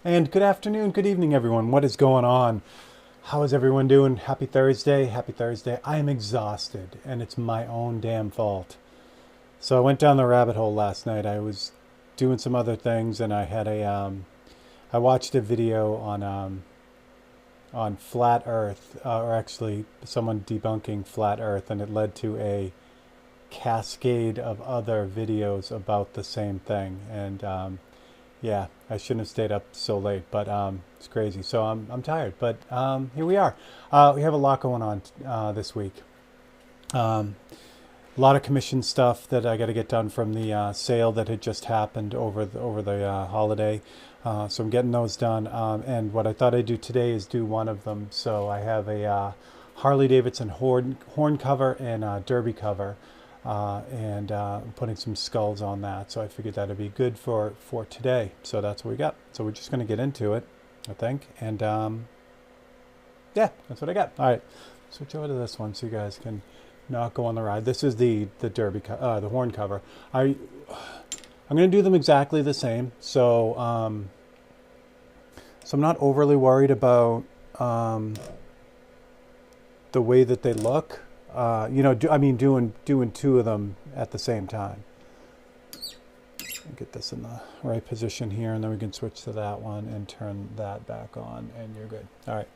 And good afternoon, good evening, everyone. What is going on? How is everyone doing? Happy Thursday. Happy Thursday. I am exhausted, and it's my own damn fault. So I went down the rabbit hole last night. I was doing some other things, and I watched a video on flat Earth, or actually someone debunking flat Earth, and it led to a cascade of other videos about the same thing. And yeah, I shouldn't have stayed up so late, but it's crazy. So I'm tired, but here we are. We have a lot going on this week. Um, a lot of commission stuff that I got to get done from the sale that had just happened over the holiday. So I'm getting those done. And what I thought I'd do today is do one of them. So I have a Harley Davidson horn cover and a derby cover. And putting some skulls on that. So I figured that'd be good for today. So that's what we got. So we're just going to get into it, I think. And yeah, that's what I got. All right, switch over to this one so you guys can not go on the ride. This is the the horn cover. I'm going to do them exactly the same. So so I'm not overly worried about the way that they look. Doing two of them at the same time. Get this in the right position here, and then we can switch to that one and turn that back on, and you're good. All right.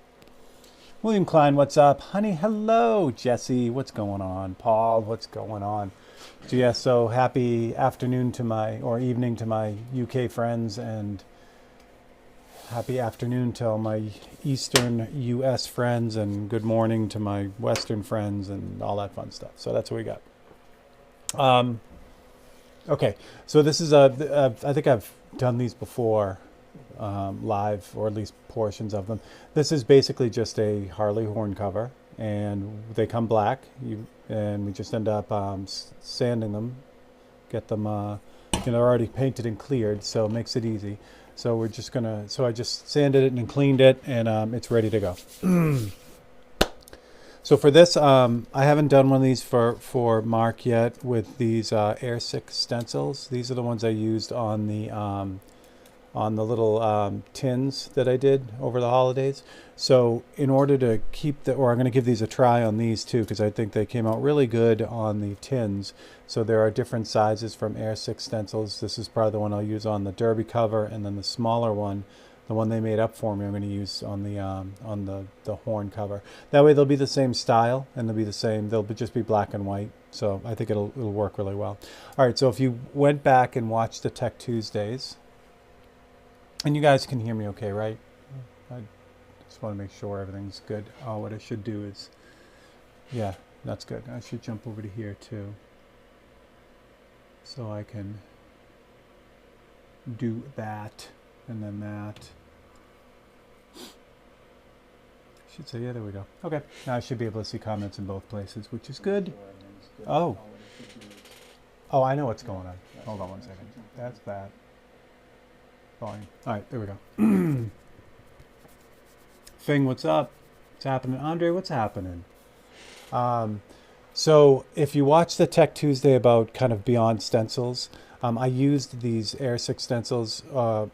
William Klein, what's up? Honey, hello. Jesse, what's going on? Paul, what's going on? So yeah, so happy afternoon or evening to my UK friends, and happy afternoon to all my Eastern U.S. friends, and good morning to my Western friends, and all that fun stuff. So that's what we got. Okay, so this is I think I've done these before live, or at least portions of them. This is basically just a Harley horn cover, and they come black. And we just end up sanding them, get them, they're already painted and cleared, so it makes it easy. So we're just gonna, so I just sanded it and cleaned it, and it's ready to go. So for this, I haven't done one of these for Mark yet with these Air 6 stencils. These are the ones I used on the little tins that I did over the holidays. So in order to keep I'm going to give these a try on these too, because I think they came out really good on the tins. So there are different sizes from Air 6 stencils. This is probably the one I'll use on the derby cover, and then the smaller one, the one they made up for me, I'm going to use on the horn cover. That way they'll be the same style, and they'll be the same. They'll just be black and white. So I think it'll work really well. All right. So if you went back and watched the Tech Tuesdays, and you guys can hear me okay, right? I just want to make sure everything's good. Oh, what I should do is, yeah, that's good. I should jump over to here too, so I can do that, and then that. I should say, yeah, there we go. Okay, now I should be able to see comments in both places, which is good. Oh, I know what's going on. Hold on one second. That's that. Volume. All right, there we go. Fing, what's up? What's happening? Andre, what's happening? So if you watch the Tech Tuesday about kind of beyond stencils, I used these Air 6 stencils. I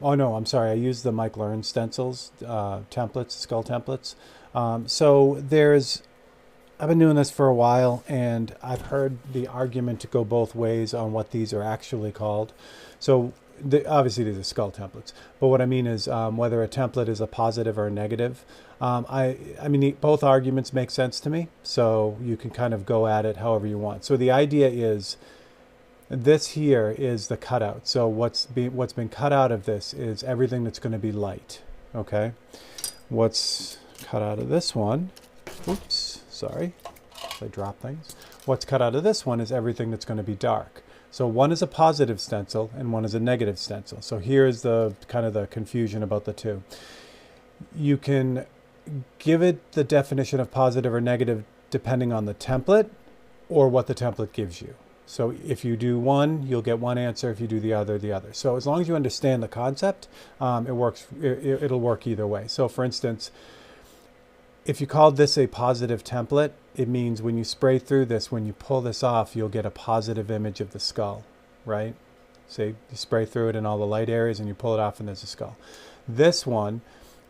used the Mike Learn stencils, templates, skull templates. I've been doing this for a while, and I've heard the argument to go both ways on what these are actually called. So obviously these are skull templates, but what I mean is whether a template is a positive or a negative. Both arguments make sense to me, so you can kind of go at it however you want. So the idea is, this here is the cutout. So what's been cut out of this is everything that's going to be light. Okay, what's cut out of this one? Oops, sorry, I drop things. What's cut out of this one is everything that's going to be dark. So one is a positive stencil and one is a negative stencil. So here's the kind of the confusion about the two. You can give it the definition of positive or negative depending on the template or what the template gives you. So if you do one, you'll get one answer. If you do the other, the other. So as long as you understand the concept, it works. It'll work either way. So for instance, if you called this a positive template, it means when you spray through this, when you pull this off, you'll get a positive image of the skull, right? Say you spray through it in all the light areas and you pull it off and there's a skull. This one,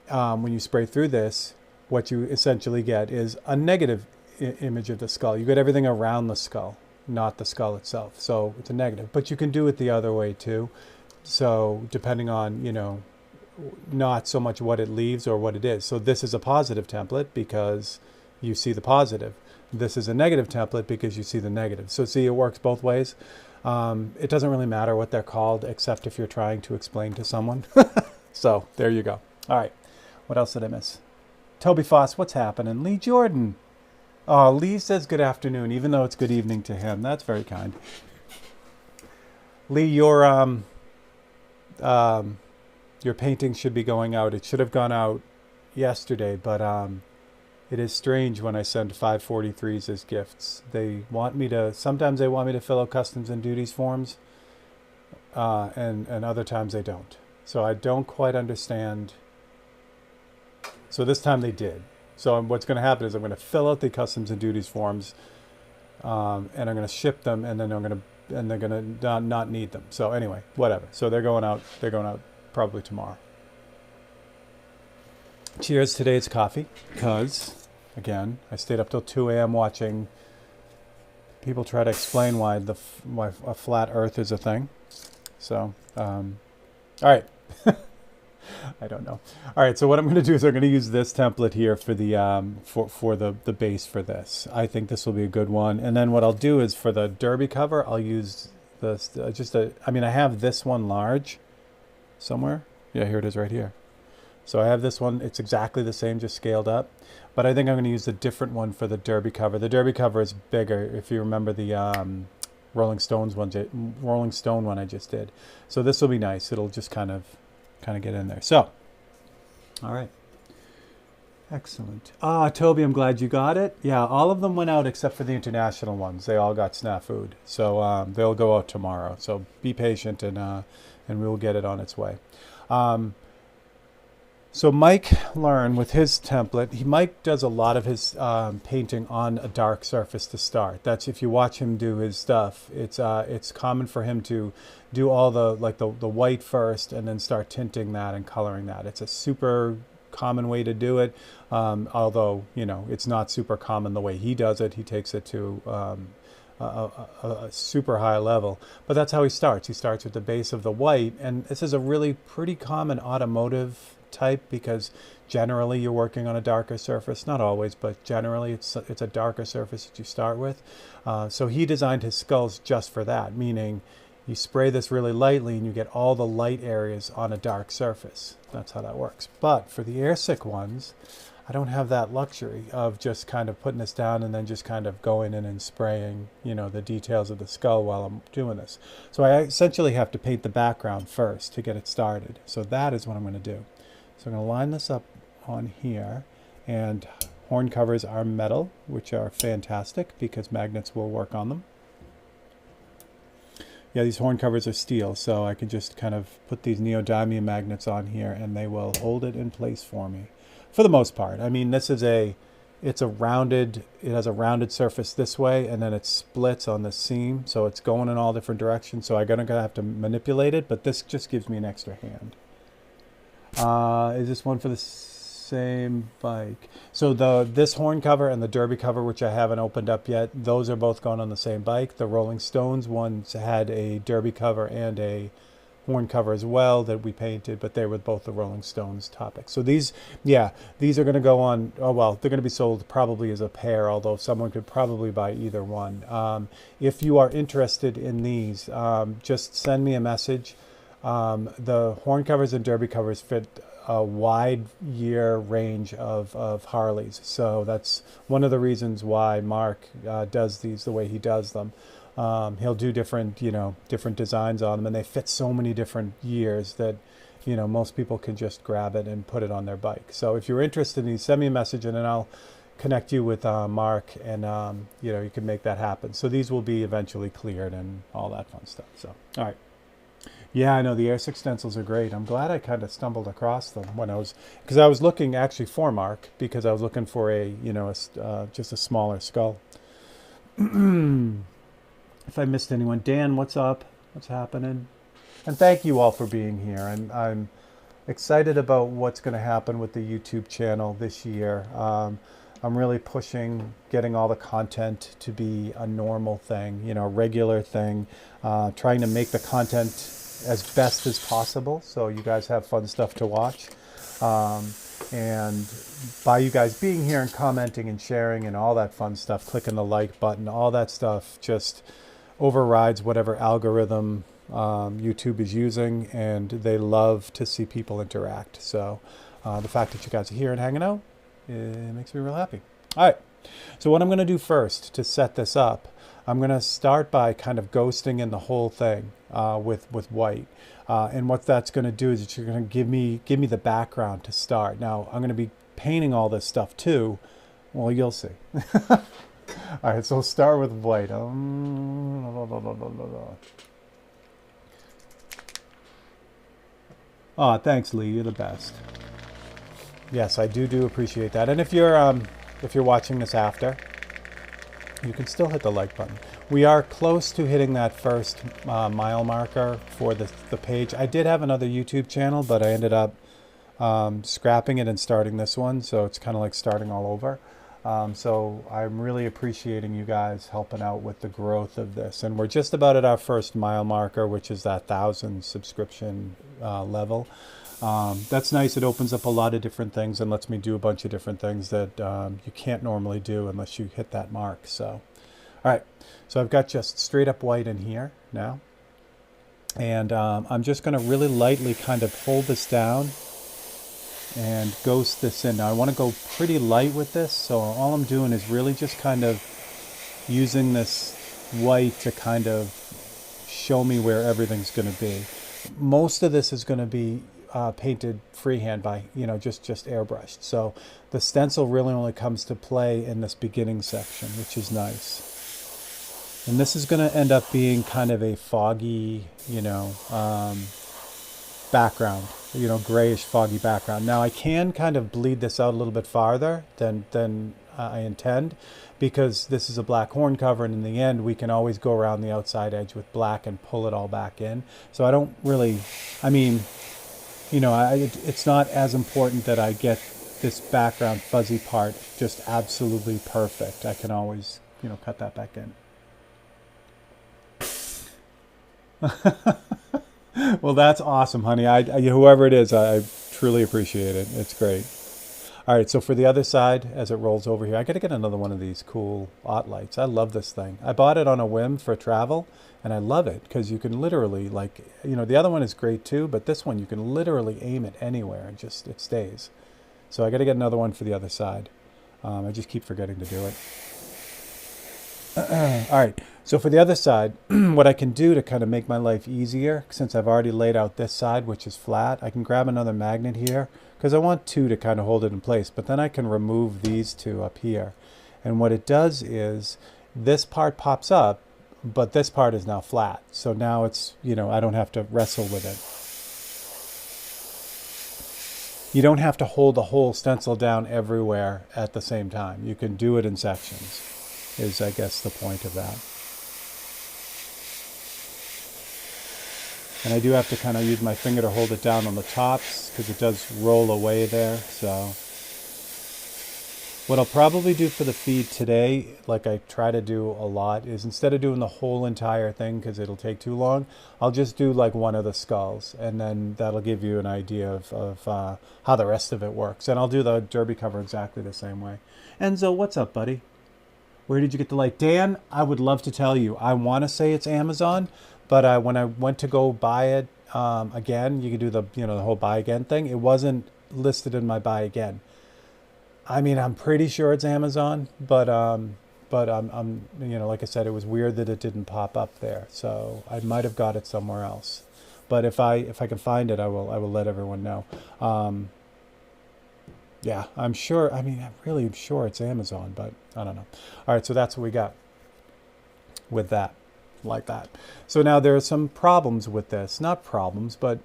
when you spray through this, what you essentially get is a negative image of the skull. You get everything around the skull, not the skull itself. So it's a negative. But you can do it the other way too. So depending on, not so much what it leaves or what it is. So this is a positive template because you see the positive. This is a negative template because you see the negative. So see, it works both ways. It doesn't really matter what they're called, except if you're trying to explain to someone. So there you go. All right. What else did I miss? Toby Foss, what's happening? Lee Jordan. Oh, Lee says good afternoon, even though it's good evening to him. That's very kind. Lee, your painting should be going out. It should have gone out yesterday, but it is strange when I send 543s as gifts. Sometimes they want me to fill out customs and duties forms, and other times they don't. So I don't quite understand. So this time they did. So what's going to happen is I'm going to fill out the customs and duties forms, and I'm going to ship them, and then they're going to not need them. So anyway, whatever. So they're going out. They're going out probably tomorrow. Cheers. Today it's coffee because, again, I stayed up till 2 a.m. watching people try to explain why a flat Earth is a thing. So, all right. I don't know. All right, so what I'm going to do is I'm going to use this template here for the for the base for this. I think this will be a good one. And then what I'll do is for the derby cover, I'll use this I have this one large somewhere. Yeah, here it is right here. So I have this one. It's exactly the same, just scaled up. But I think I'm going to use a different one for the derby cover. The derby cover is bigger, if you remember the Rolling Stone one I just did. So this will be nice. It'll just kind of get in there. So, all right. Excellent. Toby, I'm glad you got it. Yeah, all of them went out except for the international ones. They all got snafu'd. So they'll go out tomorrow. So be patient and we will get it on its way. So Mike Learn with his template, Mike does a lot of his painting on a dark surface to start. That's if you watch him do his stuff. It's common for him to do all the white first and then start tinting that and coloring that. It's a super common way to do it, although it's not super common the way he does it. He takes it to a super high level, but that's how he starts. He starts with the base of the white, and this is a really pretty common automotive type because generally you're working on a darker surface. Not always, but generally it's a darker surface that you start with. So he designed his skulls just for that, meaning you spray this really lightly and you get all the light areas on a dark surface. That's how that works. But for the airsick ones, I don't have that luxury of just kind of putting this down and then just kind of going in and spraying, the details of the skull while I'm doing this. So I essentially have to paint the background first to get it started. So that is what I'm going to do. So I'm going to line this up on here, and horn covers are metal, which are fantastic because magnets will work on them. Yeah, these horn covers are steel, so I can just kind of put these neodymium magnets on here and they will hold it in place for me for the most part. I mean, it has a rounded surface this way, and then it splits on the seam, so it's going in all different directions. So I'm going to have to manipulate it, but this just gives me an extra hand. Is this one for the same bike? So this horn cover and the derby cover, which I haven't opened up yet, those are both going on the same bike. The Rolling Stones ones had a derby cover and a horn cover as well that we painted, but they were both the Rolling Stones topics. So these are going to go on. Oh well, they're going to be sold probably as a pair, although someone could probably buy either one. If you are interested in these, just send me a message. The horn covers and derby covers fit a wide year range of Harleys. So that's one of the reasons why Mark does these the way he does them. He'll do different designs on them, and they fit so many different years that, most people can just grab it and put it on their bike. So if you're interested in these, send me a message and then I'll connect you with Mark, and you can make that happen. So these will be eventually cleared and all that fun stuff. So, all right. Yeah, I know the airsick stencils are great. I'm glad I kind of stumbled across them because I was looking actually for Mark because I was looking for just a smaller skull. If I missed anyone, Dan, what's up? What's happening? And thank you all for being here. excited about what's going to happen with the YouTube channel this year. I'm really pushing getting all the content to be a normal thing, you know, a regular thing, trying to make the content as best as possible so you guys have fun stuff to watch. And by you guys being here and commenting and sharing and all that fun stuff, clicking the like button, all that stuff just overrides whatever algorithm YouTube is using, and they love to see people interact. So the fact that you guys are here and hanging out, it makes me real happy. All right, so what I'm going to do first to set this up, I'm going to start by kind of ghosting in the whole thing with white. And what that's going to do is you're going to give me the background to start. Now, I'm going to be painting all this stuff too. Well, you'll see. All right, so we'll start with white. Oh, thanks, Lee. You're the best. Yes, I do appreciate that. And if you're watching this after, you can still hit the like button. We are close to hitting that first mile marker for the page. I did have another YouTube channel, but I ended up scrapping it and starting this one. So it's kind of like starting all over. So I'm really appreciating you guys helping out with the growth of this. And we're just about at our first mile marker, which is that 1,000 subscription level. That's nice. It opens up a lot of different things and lets me do a bunch of different things that you can't normally do unless you hit that mark. So, all right. So I've got just straight up white in here now. And I'm just going to really lightly kind of hold this down and ghost this in. Now I want to go pretty light with this. So all I'm doing is really just kind of using this white to kind of show me where everything's going to be. Most of this is going to be painted freehand by, you know, just airbrushed. So the stencil really only comes to play in this beginning section, which is nice. And this is going to end up being kind of a foggy, you know, background, you know, grayish foggy background. Now I can kind of bleed this out a little bit farther than I intend, because this is a black horn cover, and in the end we can always go around the outside edge with black and pull it all back in. So I don't really, I mean, you know, it's not as important that I get this background fuzzy part just absolutely perfect. I can always, you know, cut that back in. Well, that's awesome, honey. Whoever it is, I truly appreciate it. It's great. All right, so for the other side, as it rolls over here, I got to get another one of these cool lights. I love this thing. I bought it on a whim for travel, and I love it because you can literally, like, you know, the other one is great too, but this one you can literally aim it anywhere and just, it stays. So I got to get another one for the other side. I just keep forgetting to do it. All right, so for the other side, what I can do to kind of make my life easier, since I've already laid out this side, which is flat, I can grab another magnet here, because I want two to kind of hold it in place, but then I can remove these two up here. And what it does is this part pops up, but this part is now flat. So now it's, you know, I don't have to wrestle with it. You don't have to hold the whole stencil down everywhere at the same time. You can do it in sections, is I guess the point of that. And I do have to kind of use my finger to hold it down on the tops because it does roll away there. So what I'll probably do for the feed today, like I try to do a lot, is instead of doing the whole entire thing because it'll take too long, I'll just do like one of the skulls, and then that'll give you an idea of how the rest of it works. And I'll do the derby cover exactly the same way. Enzo, what's up, buddy? Where did you get the light? Dan, I would love to tell you. I want to say it's Amazon, but when I went to go buy it again, you could do the, you know, the whole buy again thing. It wasn't listed in my buy again. I mean, I'm pretty sure it's Amazon, but I'm you know, like I said, it was weird that it didn't pop up there. So I might have got it somewhere else. But if I can find it, I will let everyone know. Yeah, I'm sure. I mean, I'm really sure it's Amazon, but I don't know. All right, so that's what we got with that, like that. So now there are some problems with this. Not problems, but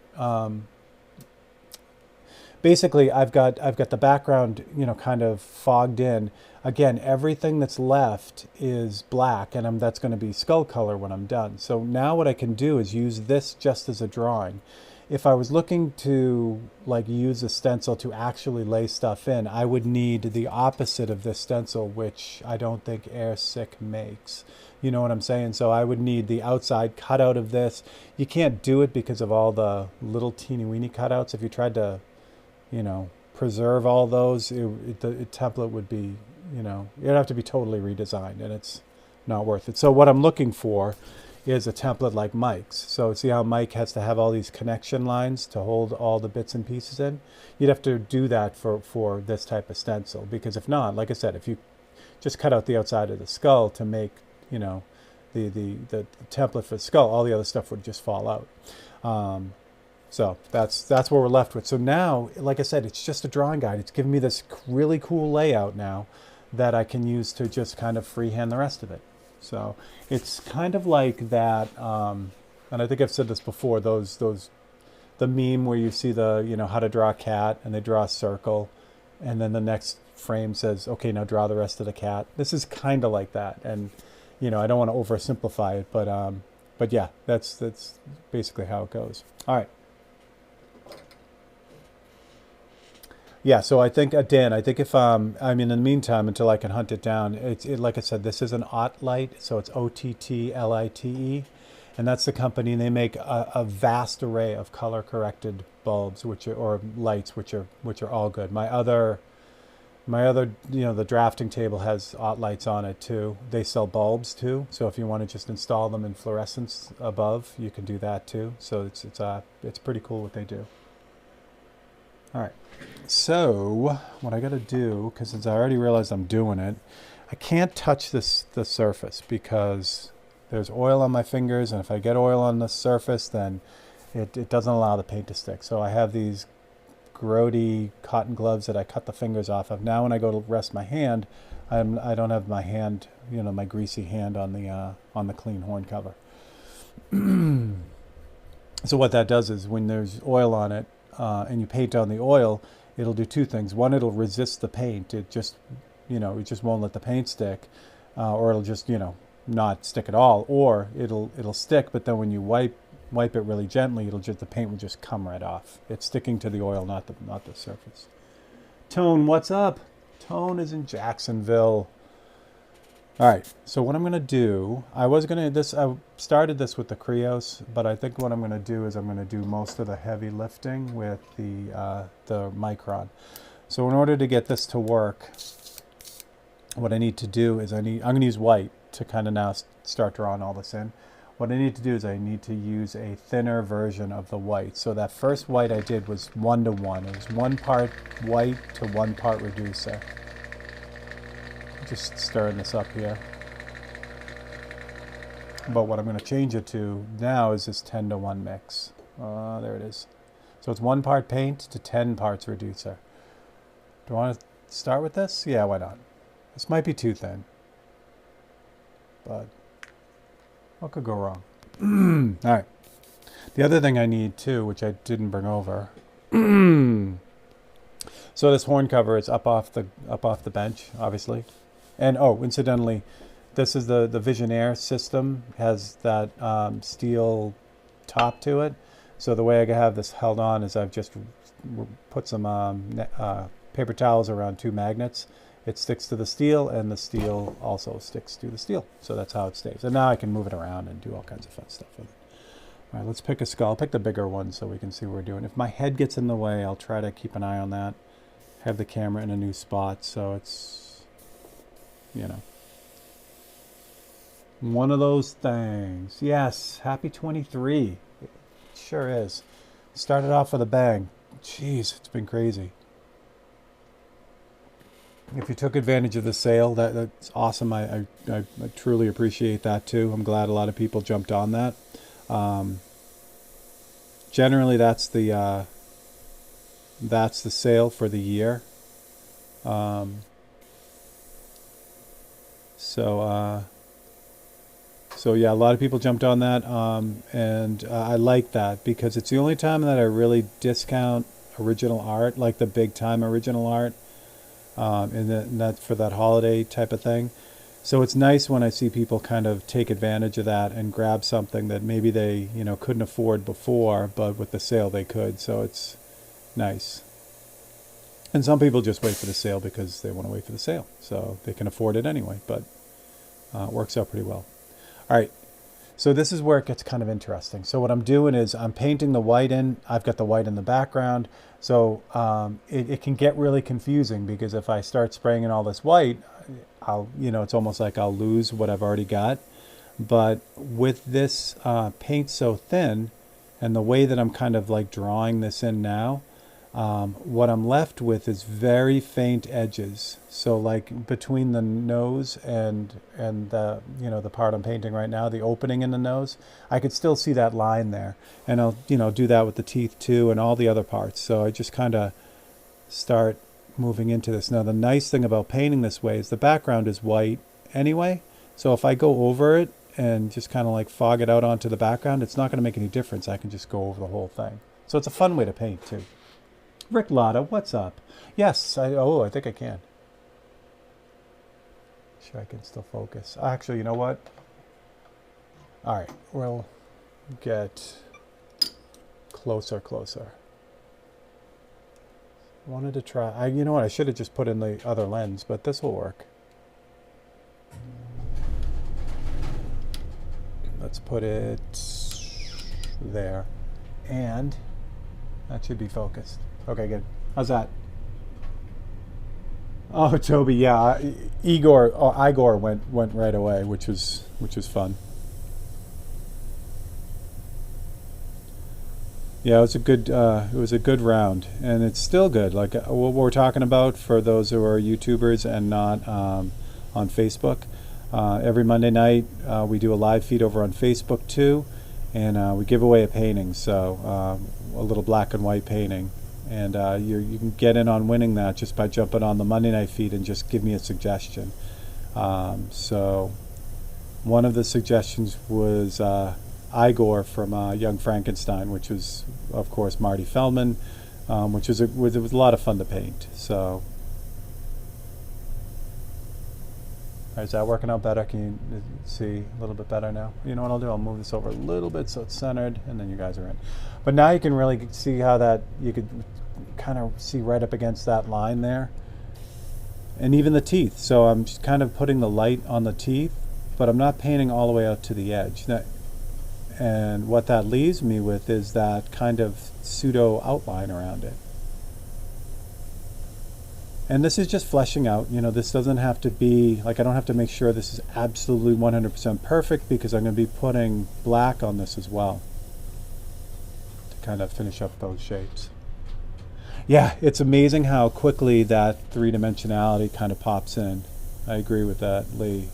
basically I've got the background, you know, kind of fogged in. Again, everything that's left is black, and that's going to be skull color when I'm done. So now what I can do is use this just as a drawing. if I was looking to like use a stencil to actually lay stuff in, I would need the opposite of this stencil, which I don't think Airsick makes. You know what I'm saying? So I would need the outside cutout of this. You can't do it because of all the little teeny weeny cutouts. If you tried to, you know, preserve all those, the template would be, you know, it'd have to be totally redesigned, and it's not worth it. So what I'm looking for is a template like Mike's. So see how Mike has to have all these connection lines to hold all the bits and pieces in? You'd have to do that for this type of stencil, because if not, like I said, if you just cut out the outside of the skull to make, you know, the template for the skull, all the other stuff would just fall out. So that's what we're left with. So now, like I said, it's just a drawing guide. It's giving me this really cool layout now that I can use to just kind of freehand the rest of it. So it's kind of like that, and I think I've said this before, the meme where you see the, you know, how to draw a cat, and they draw a circle, and then the next frame says, okay, now draw the rest of the cat. This is kind of like that. And, you know, I don't want to oversimplify it, but yeah, that's basically how it goes. All right. Yeah, so I think, Dan, I think if, I mean, in the meantime, until I can hunt it down, like I said, this is an Ottlite, so it's Ottlite, and that's the company, and they make a vast array of color-corrected bulbs, or lights, which are all good. My other, you know, the drafting table has Ottlites on it too. They sell bulbs too, so if you want to just install them in fluorescence above, you can do that too. So it's pretty cool what they do. All right, so what I got to do, because since I already realized I'm doing it, I can't touch the surface because there's oil on my fingers, and if I get oil on the surface, then it doesn't allow the paint to stick. So I have these grody cotton gloves that I cut the fingers off of. Now when I go to rest my hand, I don't have my hand, you know, my greasy hand on the clean horn cover. So what that does is when there's oil on it, and you paint on the oil, it'll do two things. One, it'll resist the paint. It just, you know, it just won't let the paint stick, or it'll just, you know, not stick at all. Or it'll stick, but then when you wipe it really gently, the paint will just come right off. It's sticking to the oil, not the surface. Tone, what's up? Tone is in Jacksonville. All right, so what I'm going to do, I started this with the Creos, but I think what I'm going to do is I'm going to do most of the heavy lifting with the Micron. So in order to get this to work, what I need to do is I'm going to use white to kind of now start drawing all this in. What I need to do is I need to use a thinner version of the white. So that first white I did was 1:1. It was 1 part white to 1 part reducer. Just stirring this up here. But what I'm going to change it to now is this 10:1 mix. There it is. So it's 1 part paint to 10 parts reducer. Do I want to start with this? Yeah, why not? This might be too thin, but what could go wrong? All right. The other thing I need too, which I didn't bring over. So this horn cover is up off the bench, obviously. And oh, incidentally, this is the Visionaire system, has that steel top to it. So the way I have this held on is I've just put some paper towels around 2 magnets. It sticks to the steel, and the steel also sticks to the steel. So that's how it stays. And now I can move it around and do all kinds of fun stuff with it. All right, let's pick a skull. I'll pick the bigger one so we can see what we're doing. If my head gets in the way, I'll try to keep an eye on that. Have the camera in a new spot so it's, you know, one of those things. Yes, happy 23. It sure is. Started off with a bang. Jeez, it's been crazy. If you took advantage of the sale, that's awesome. I truly appreciate that too. I'm glad a lot of people jumped on that. Generally, that's the sale for the year. So yeah, a lot of people jumped on that, and I like that because it's the only time that I really discount original art, like the big time original art, and that for that holiday type of thing. So it's nice when I see people kind of take advantage of that and grab something that maybe they, couldn't afford before, but with the sale they could. So it's nice. And some people just wait for the sale because they want to wait for the sale. So they can afford it anyway, but it works out pretty well. All right. So this is where it gets kind of interesting. So what I'm doing is I'm painting the white in. I've got the white in the background. So it can get really confusing because if I start spraying in all this white, it's almost like I'll lose what I've already got. But with this paint so thin and the way that I'm kind of like drawing this in now, what I'm left with is very faint edges. So like between the nose and the the part I'm painting right now, the opening in the nose, I could still see that line there. And I'll do that with the teeth too and all the other parts. So I just kind of start moving into this. Now the nice thing about painting this way is the background is white anyway. So if I go over it and just kind of like fog it out onto the background, it's not going to make any difference. I can just go over the whole thing. So it's a fun way to paint too. Rick Lotta, what's up? Yes, I think I can. Sure, I can still focus. Actually, you know what? All right, we'll get closer. I wanted to try. You know what? I should have just put in the other lens, but this will work. Let's put it there, and that should be focused. Okay, good. How's that? Oh, Toby, yeah, Igor went right away, which was fun. Yeah, it was a good round, and it's still good. Like what we're talking about for those who are YouTubers and not on Facebook. Every Monday night we do a live feed over on Facebook too, and we give away a painting, so a little black and white painting. And you can get in on winning that just by jumping on the Monday night feed and just give me a suggestion. So one of the suggestions was Igor from Young Frankenstein, which was, of course, Marty Feldman, which was it was a lot of fun to paint. So is that working out better? Can you see a little bit better now? You know what I'll do? I'll move this over a little bit so it's centered, and then you guys are in. But now you can really see how that, you could kind of see right up against that line there. And even the teeth. So I'm just kind of putting the light on the teeth, but I'm not painting all the way out to the edge. And what that leaves me with is that kind of pseudo outline around it. And this is just fleshing out. This doesn't have to be, like I don't have to make sure this is absolutely 100% perfect because I'm going to be putting black on this as well to kind of finish up those shapes. Yeah, it's amazing how quickly that three-dimensionality kind of pops in. I agree with that, Lee.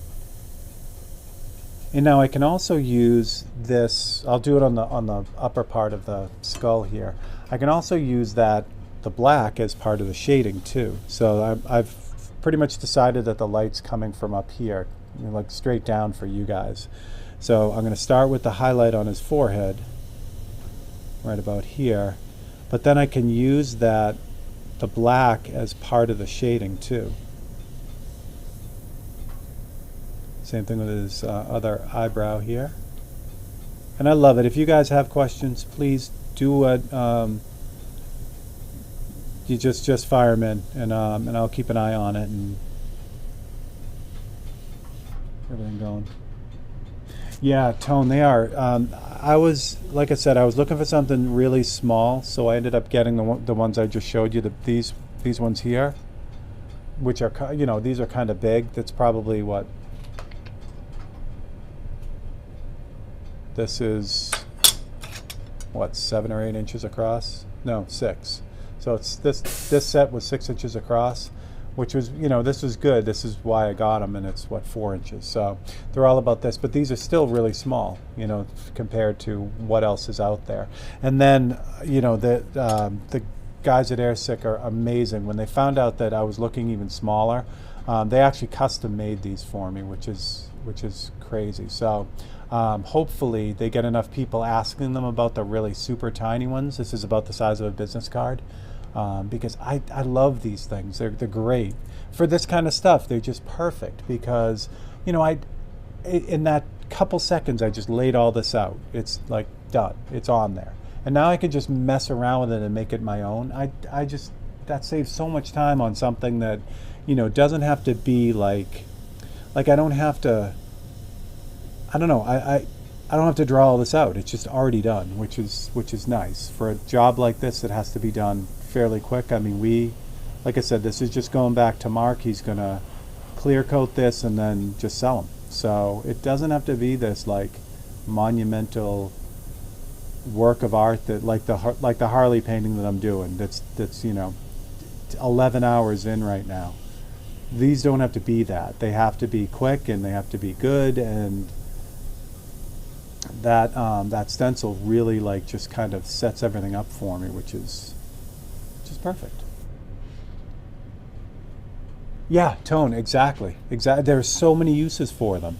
And now I can also use this, I'll do it on the upper part of the skull here. I can also use the black as part of the shading too. So I've pretty much decided that the light's coming from up here, like straight down for you guys. So I'm going to start with the highlight on his forehead, right about here. But then I can use the black as part of the shading too. Same thing with his other eyebrow here. And I love it. If you guys have questions, please do what you just fire them in, and I'll keep an eye on it and everything going. Yeah, Tone, they are. I was, like I said, I was looking for something really small, so I ended up getting the ones I just showed you. These ones here, which are these are kind of big. That's probably what. This is what, 7 or 8 inches across? No, 6. So it's this set was 6 inches across, which was, this was good. This is why I got them, and it's what, 4 inches. So they're all about this, but these are still really small, compared to what else is out there. And then, the guys at Airsick are amazing. When they found out that I was looking even smaller, they actually custom made these for me, which is crazy. So hopefully they get enough people asking them about the really super tiny ones. This is about the size of a business card. Because I love these things. They're great for this kind of stuff. They're just perfect because you know, in that couple seconds, I just laid all this out. It's like done. It's on there. And now I can just mess around with it and make it my own. I just, that saves so much time on something that, doesn't have to be like I don't have to, I don't know, I don't have to draw all this out. It's just already done, which is nice. For a job like this, it has to be done fairly quick. I mean, like I said, this is just going back to Mark. He's going to clear coat this and then just sell them. So it doesn't have to be this like monumental work of art that like the Harley painting that I'm doing. That's 11 hours in right now. These don't have to be that. They have to be quick and they have to be good, and that stencil really like just kind of sets everything up for me, which is perfect. Yeah, tone, exactly. There's so many uses for them.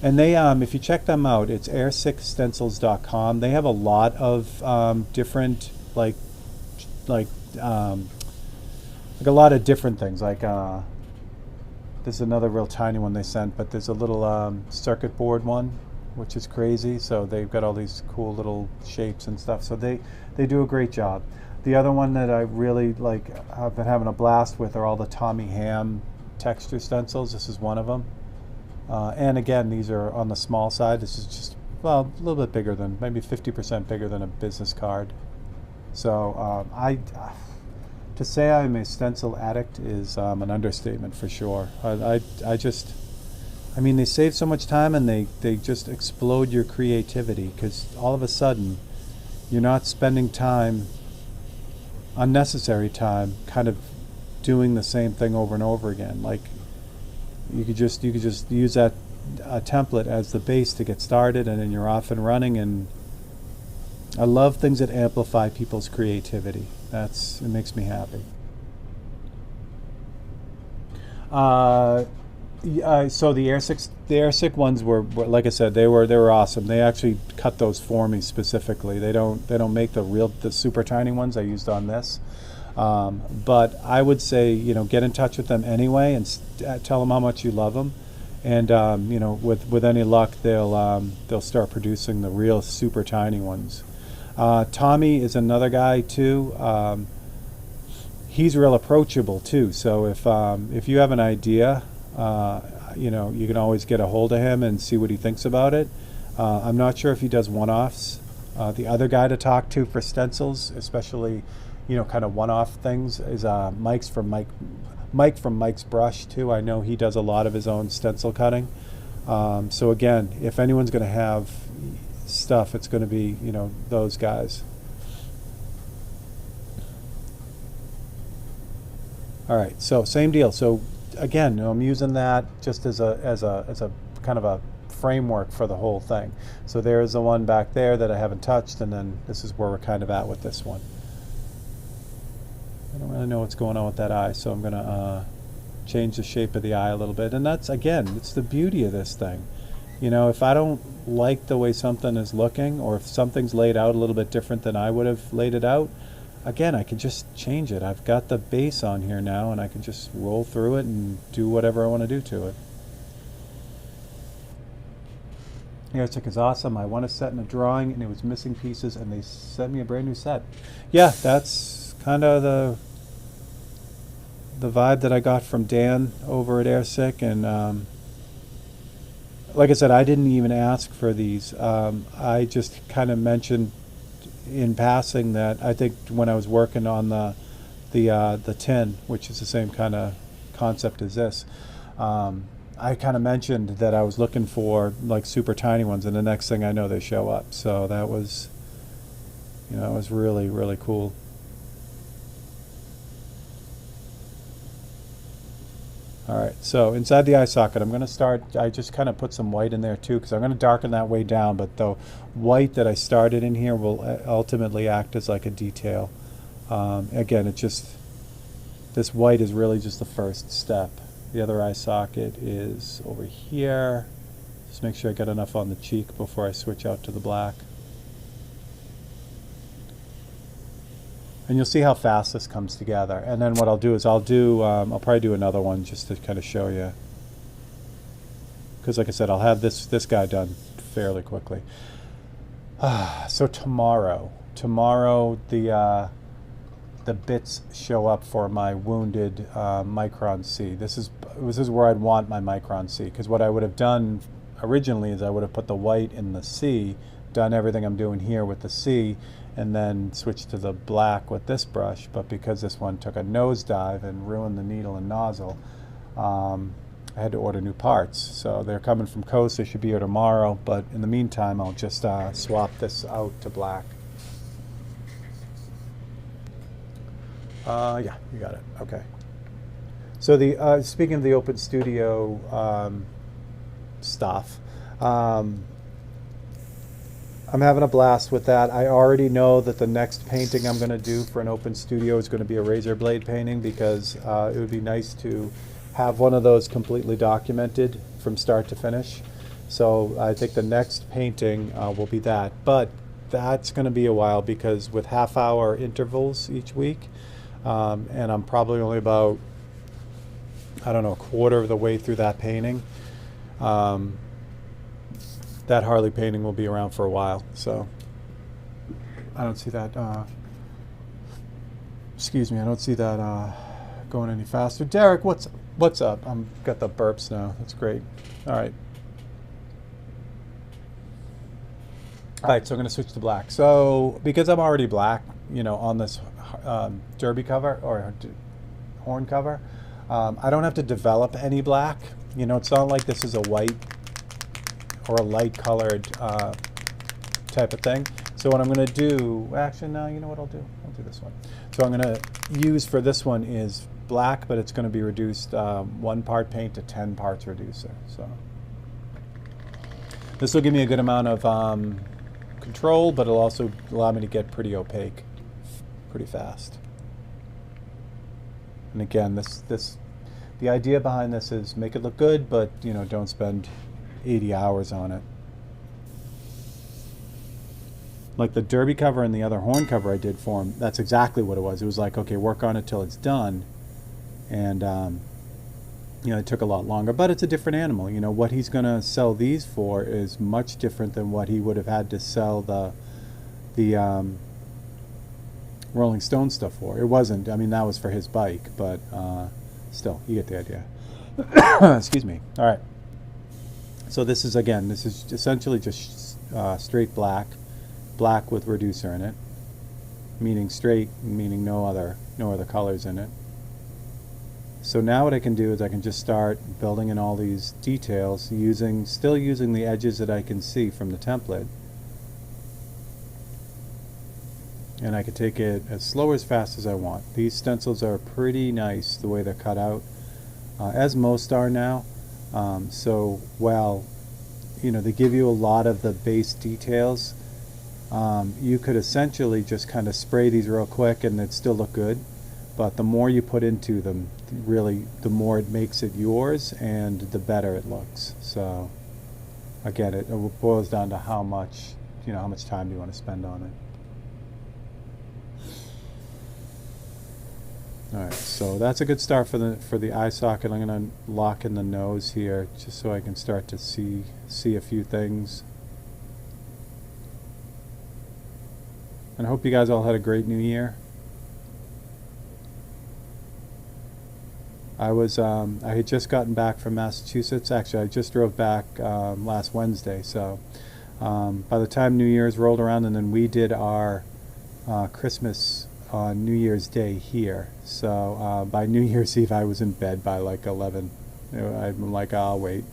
And they, if you check them out, it's air6stencils.com. They have a lot of different, like a lot of different things. Like, there's another real tiny one they sent, but there's a little circuit board one, which is crazy. So they've got all these cool little shapes and stuff. So they do a great job. The other one that I really like, I've been having a blast with, are all the Tommy Ham texture stencils. This is one of them. And again, these are on the small side. This is just, well, a little bit bigger than, maybe 50% bigger than a business card. So to say I'm a stencil addict is an understatement for sure. I mean, they save so much time, and they just explode your creativity, because all of a sudden you're not spending time, unnecessary time, kind of doing the same thing over and over again. Like, you could just use that template as the base to get started, and then you're off and running. And I love things that amplify people's creativity. It makes me happy. So the Air6 ones were, like I said, they were awesome. They actually cut those for me specifically. They don't make the super tiny ones I used on this. But I would say, get in touch with them anyway and tell them how much you love them. And with any luck, they'll start producing the real super tiny ones. Tommy is another guy too. He's real approachable too. So if you have an idea, you can always get a hold of him and see what he thinks about it. I'm not sure if he does one-offs. The other guy to talk to for stencils, especially, kind of one-off things, is Mike from Mike's Brush too. I know he does a lot of his own stencil cutting. So again, if anyone's going to have stuff, it's going to be, those guys. All right, so same deal. So again, I'm using that just as a kind of a framework for the whole thing. So there's the one back there that I haven't touched, and then this is where we're kind of at with this one. I don't really know what's going on with that eye, so I'm going to change the shape of the eye a little bit. And that's, again, it's the beauty of this thing. If I don't like the way something is looking, or if something's laid out a little bit different than I would have laid it out, again, I can just change it. I've got the base on here now, and I can just roll through it and do whatever I want to do to it. Airstick is awesome. I won a set in a drawing, and it was missing pieces, and they sent me a brand new set. Yeah, that's kind of the vibe that I got from Dan over at Airstick. And like I said, I didn't even ask for these. I just kind of mentioned in passing that I think when I was working on the tin, which is the same kind of concept as this, I kind of mentioned that I was looking for like super tiny ones, and the next thing I know, they show up. So that was, it was really, really cool. All right, so inside the eye socket, I'm going to start, I just kind of put some white in there too, because I'm going to darken that way down, but the white that I started in here will ultimately act as like a detail. Again, this white is really just the first step. The other eye socket is over here. Just make sure I get enough on the cheek before I switch out to the black. And you'll see how fast this comes together. And then what I'll do is I'll probably do another one just to kind of show you. because like I said, I'll have this guy done fairly quickly. So tomorrow the bits show up for my wounded Micron C. This is where I'd want my Micron C, because what I would have done originally is I would have put the white in the C, done everything I'm doing here with the C, and then switched to the black with this brush. But because this one took a nosedive and ruined the needle and nozzle, I had to order new parts. So they're coming from Coast. They should be here tomorrow, but in the meantime I'll just swap this out to black. Yeah, you got it. Okay. So the speaking of the Open Studio stuff, I'm having a blast with that. I already know that the next painting I'm going to do for an Open Studio is going to be a razor blade painting, because it would be nice to have one of those completely documented from start to finish. So I think the next painting will be that. But that's going to be a while, because with half-hour intervals each week, and I'm probably only about, I don't know, a quarter of the way through that painting. That Harley painting will be around for a while, so I don't see that, excuse me, I don't see that going any faster. Derek, what's up? I'm got the burps now. That's great. All right. All right, so I'm going to switch to black. So because I'm already black, you know, on this derby cover or horn cover, I don't have to develop any black. You know, it's not like this is a white or a light colored type of thing. So what I'm going to do, actually, no, you know what I'll do? I'll do this one. So I'm going to use for this one is black, but it's going to be reduced 1 part paint to 10 parts reducer. So this will give me a good amount of control, but it'll also allow me to get pretty opaque pretty fast. And again, the idea behind this is make it look good, but you know, don't spend 80 hours on it. Like the derby cover and the other horn cover I did for him, that's exactly what it was. It was like, okay, work on it till it's done. And you know, it took a lot longer, but it's a different animal. You know, what he's going to sell these for is much different than what he would have had to sell the Rolling Stone stuff for. It wasn't, I mean, that was for his bike, but still, you get the idea. Excuse me. All right. So this is, again, this is essentially just straight black with reducer in it, meaning straight, meaning no other colors in it. So now what I can do is I can just start building in all these details, still using the edges that I can see from the template. And I can take it as slow or as fast as I want. These stencils are pretty nice the way they're cut out, as most are now. So while, you know, they give you a lot of the base details, you could essentially just kind of spray these real quick and it'd still look good. But the more you put into them, really, the more it makes it yours and the better it looks. So again, it boils down to how much time do you want to spend on it. All right, so that's a good start for the eye socket. I'm going to lock in the nose here just so I can start to see a few things. And I hope you guys all had a great New Year. I had just gotten back from Massachusetts. Actually, I just drove back last Wednesday. So by the time New Year's rolled around, and then we did our Christmas on New Year's Day here. So by New Year's Eve, I was in bed by like 11. I'm like, oh, I'll wait.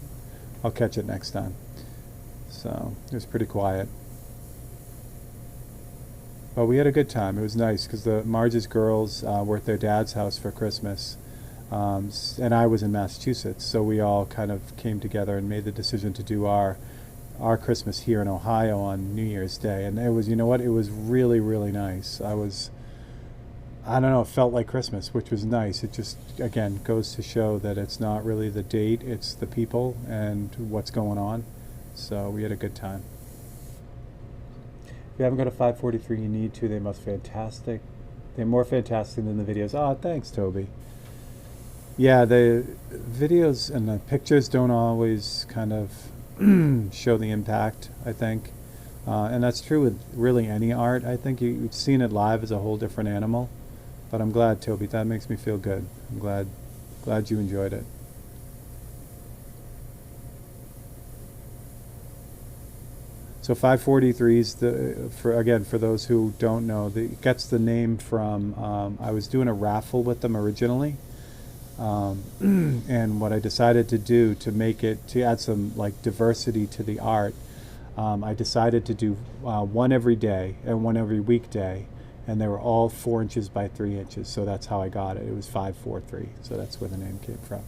I'll catch it next time. So it was pretty quiet. But we had a good time. It was nice because the Marge's girls were at their dad's house for Christmas. And I was in Massachusetts, so we all kind of came together and made the decision to do our Christmas here in Ohio on New Year's Day. And it was, you know what, it was really, really nice. I don't know, it felt like Christmas, which was nice. It just, again, goes to show that it's not really the date, it's the people and what's going on. So we had a good time. If you haven't got a 543, you need to. They're most fantastic. They're more fantastic than the videos. Oh, thanks, Toby. Yeah, the videos and the pictures don't always kind of show the impact, I think. And that's true with really any art. I think you've seen it live as a whole different animal. But I'm glad, Toby. That makes me feel good. I'm glad you enjoyed it. So 543 is the for again for those who don't know, it gets the name from I was doing a raffle with them originally, and what I decided to do to make it to add some like diversity to the art, I decided to do one every day and one every weekday, and they were all 4 inches by 3 inches. So that's how I got it. It was 543. So that's where the name came from,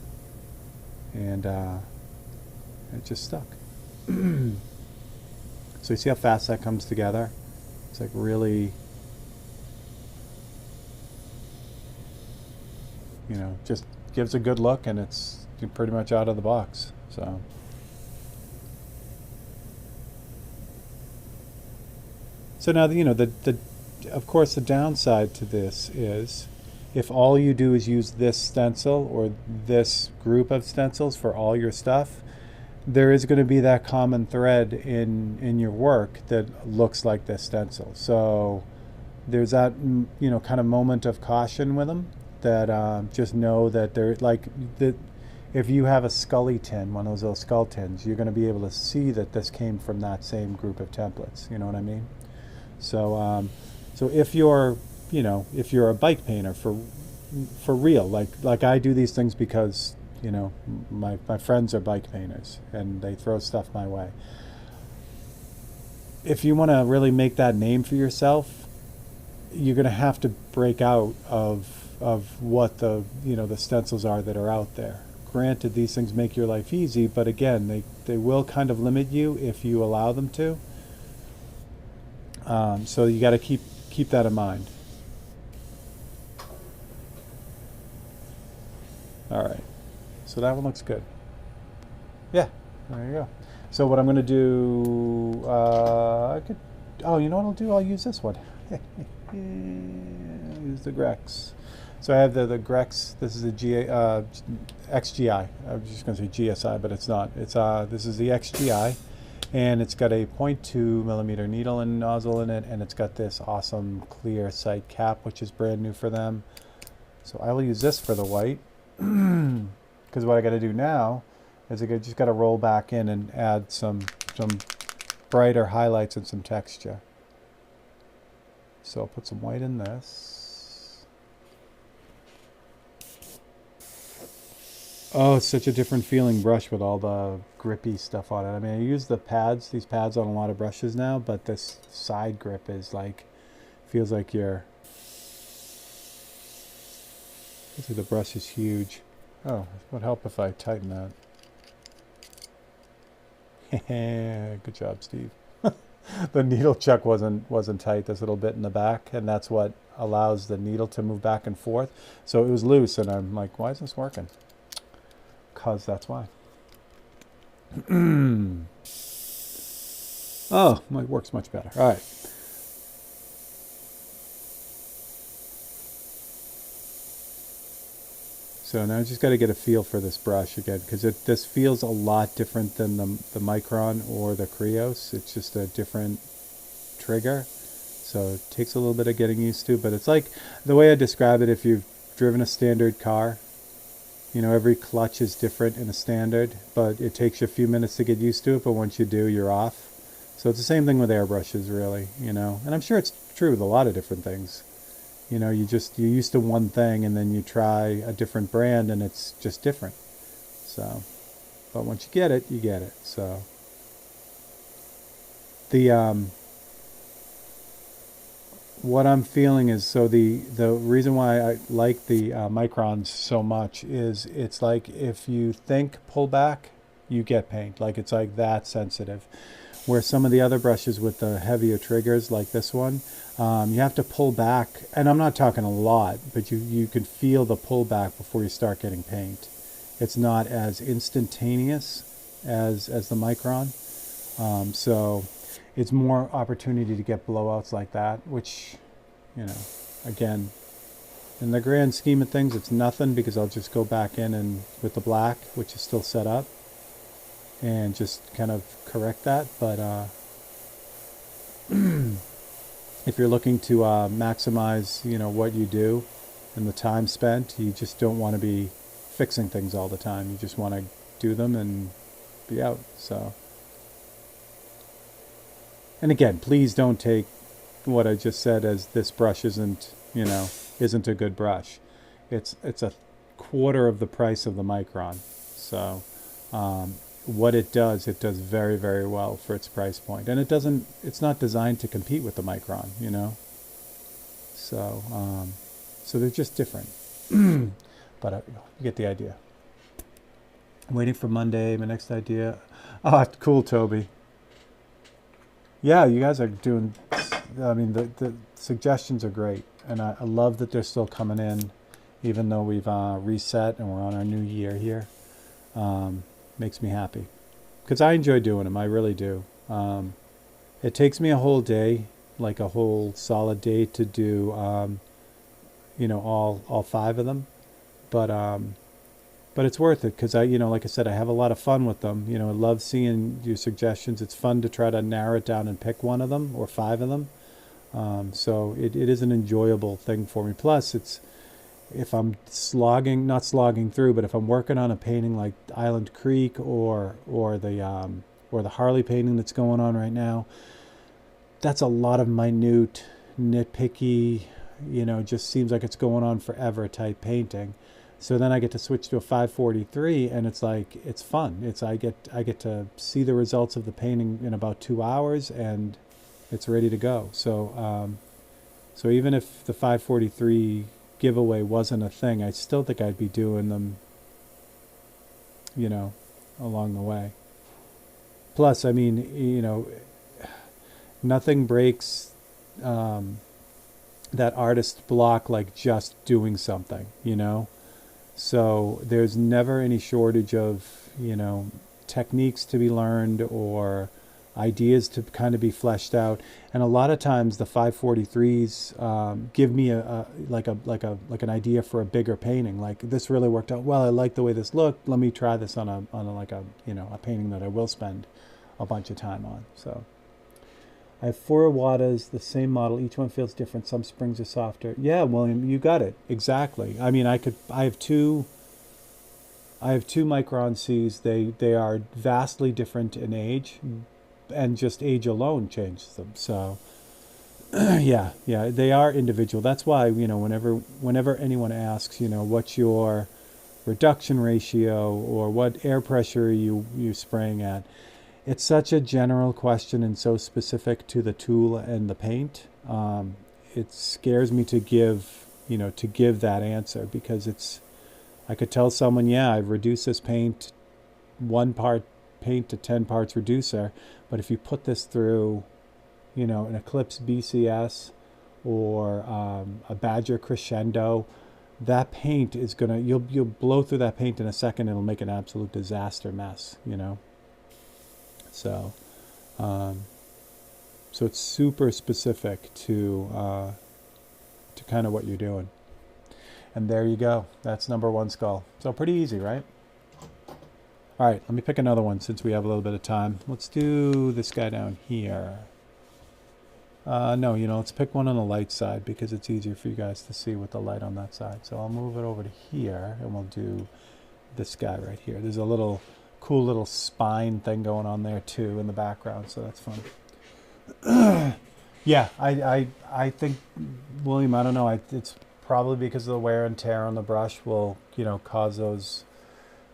and it just stuck. So you see how fast that comes together? It's like really, just gives a good look, and it's pretty much out of the box. So now, of course, the downside to this is if all you do is use this stencil or this group of stencils for all your stuff, there is going to be that common thread in your work that looks like this stencil. So there's that kind of moment of caution with them, that just know that they're like that. If you have a Scully tin, one of those little skull tins, you're going to be able to see that this came from that same group of templates. You know what I mean? So if you're a bike painter for real, like I do these things because my friends are bike painters and they throw stuff my way. If you want to really make that name for yourself, you're going to have to break out of what the stencils are that are out there. Granted, these things make your life easy, but again, they will kind of limit you if you allow them to. So you got to keep that in mind. All right. So that one looks good. Yeah, there you go. So what I'm going to do, I could, oh, you know what I'll do? I'll use this one. Use the Grex. So I have the Grex. This is the XGI. I was just going to say GSI, but it's not. This is the XGI, and it's got a 0.2 millimeter needle and nozzle in it, and it's got this awesome clear sight cap, which is brand new for them. So I will use this for the white. Because what I got to do now is I just got to roll back in and add some brighter highlights and some texture. So I'll put some white in this. Oh, it's such a different feeling brush with all the grippy stuff on it. I mean, I use these pads on a lot of brushes now, but this side grip is feels like the brush is huge. Oh, it would help if I tighten that. Good job, Steve. The needle chuck wasn't tight, this little bit in the back, and that's what allows the needle to move back and forth. So it was loose, and I'm like, why is this working? Because that's why. Oh, it works much better. All right. So now I just got to get a feel for this brush again, because this feels a lot different than the Micron or the Krios. It's just a different trigger. So it takes a little bit of getting used to, but it's like the way I describe it, if you've driven a standard car, every clutch is different in a standard, but it takes you a few minutes to get used to it, but once you do, you're off. So it's the same thing with airbrushes, really, and I'm sure it's true with a lot of different things. You're used to one thing, and then you try a different brand, and it's just different. So, but once you get it, you get it. So, what I'm feeling is, so the reason why I like the Microns so much is it's like if you think pull back, you get paint. Like it's like that sensitive. Where some of the other brushes with the heavier triggers, like this one, you have to pull back, and I'm not talking a lot, but you can feel the pullback before you start getting paint. It's not as instantaneous as the Micron, so it's more opportunity to get blowouts like that, which, again, In the grand scheme of things, it's nothing because I'll just go back in and with the black, which is still set up, and just kind of correct that. But if you're looking to maximize, what you do and the time spent, you just don't want to be fixing things all the time. You just want to do them and be out. So, and again, please don't take what I just said as this brush isn't a good brush. It's a quarter of the price of the Micron. So what it does very, very well for its price point. And it's not designed to compete with the Micron, So so they're just different. But you get the idea. I'm waiting for Monday, my next idea. Oh, cool, Toby. Yeah, you guys are doing, the suggestions are great. And I love that they're still coming in, even though we've reset and we're on our new year here. Makes me happy. Because I enjoy doing them, I really do. It takes me a whole day, like a whole solid day to do, all 5 of them. But it's worth it because like I said, I have a lot of fun with them. I love seeing your suggestions. It's fun to try to narrow it down and pick one of them or 5 of them. So it is an enjoyable thing for me. Plus, if I'm not slogging through, but if I'm working on a painting like Island Creek or the Harley painting that's going on right now, that's a lot of minute, nitpicky, just seems like it's going on forever type painting. So then I get to switch to a 543, and it's like it's fun. I get to see the results of the painting in about 2 hours, and it's ready to go. So so even if the 543 giveaway wasn't a thing, I still think I'd be doing them, along the way. Plus, nothing breaks that artist block like just doing something, So there's never any shortage of, techniques to be learned or ideas to kind of be fleshed out. And a lot of times the 543s give me an idea for a bigger painting. Like, this really worked out well. I like the way this looked. Let me try this on a painting that I will spend a bunch of time on. So I have 4 Iwatas, the same model. Each one feels different. Some springs are softer. Yeah, William, you got it exactly. I have two Micron Cs. They are vastly different in age, and just age alone changes them. So yeah, they are individual. That's why whenever anyone asks, what's your reduction ratio or what air pressure you spraying at, it's such a general question and so specific to the tool and the paint. It scares me to give that answer, because I could tell someone, yeah, I've reduced this paint 1 part paint to 10 parts reducer, but if you put this through, an Eclipse BCS or a Badger Crescendo, that paint is you'll blow through that paint in a second. It'll make an absolute disaster mess, So, so it's super specific to kind of what you're doing. And there you go. That's number 1 skull. So pretty easy, right? All right, let me pick another one since we have a little bit of time. Let's do this guy down here. No, let's pick one on the light side because it's easier for you guys to see with the light on that side. So I'll move it over to here, and we'll do this guy right here. There's a cool little spine thing going on there too in the background, so that's fun. Yeah, I think, William, I don't know. It's probably because of the wear and tear on the brush will cause those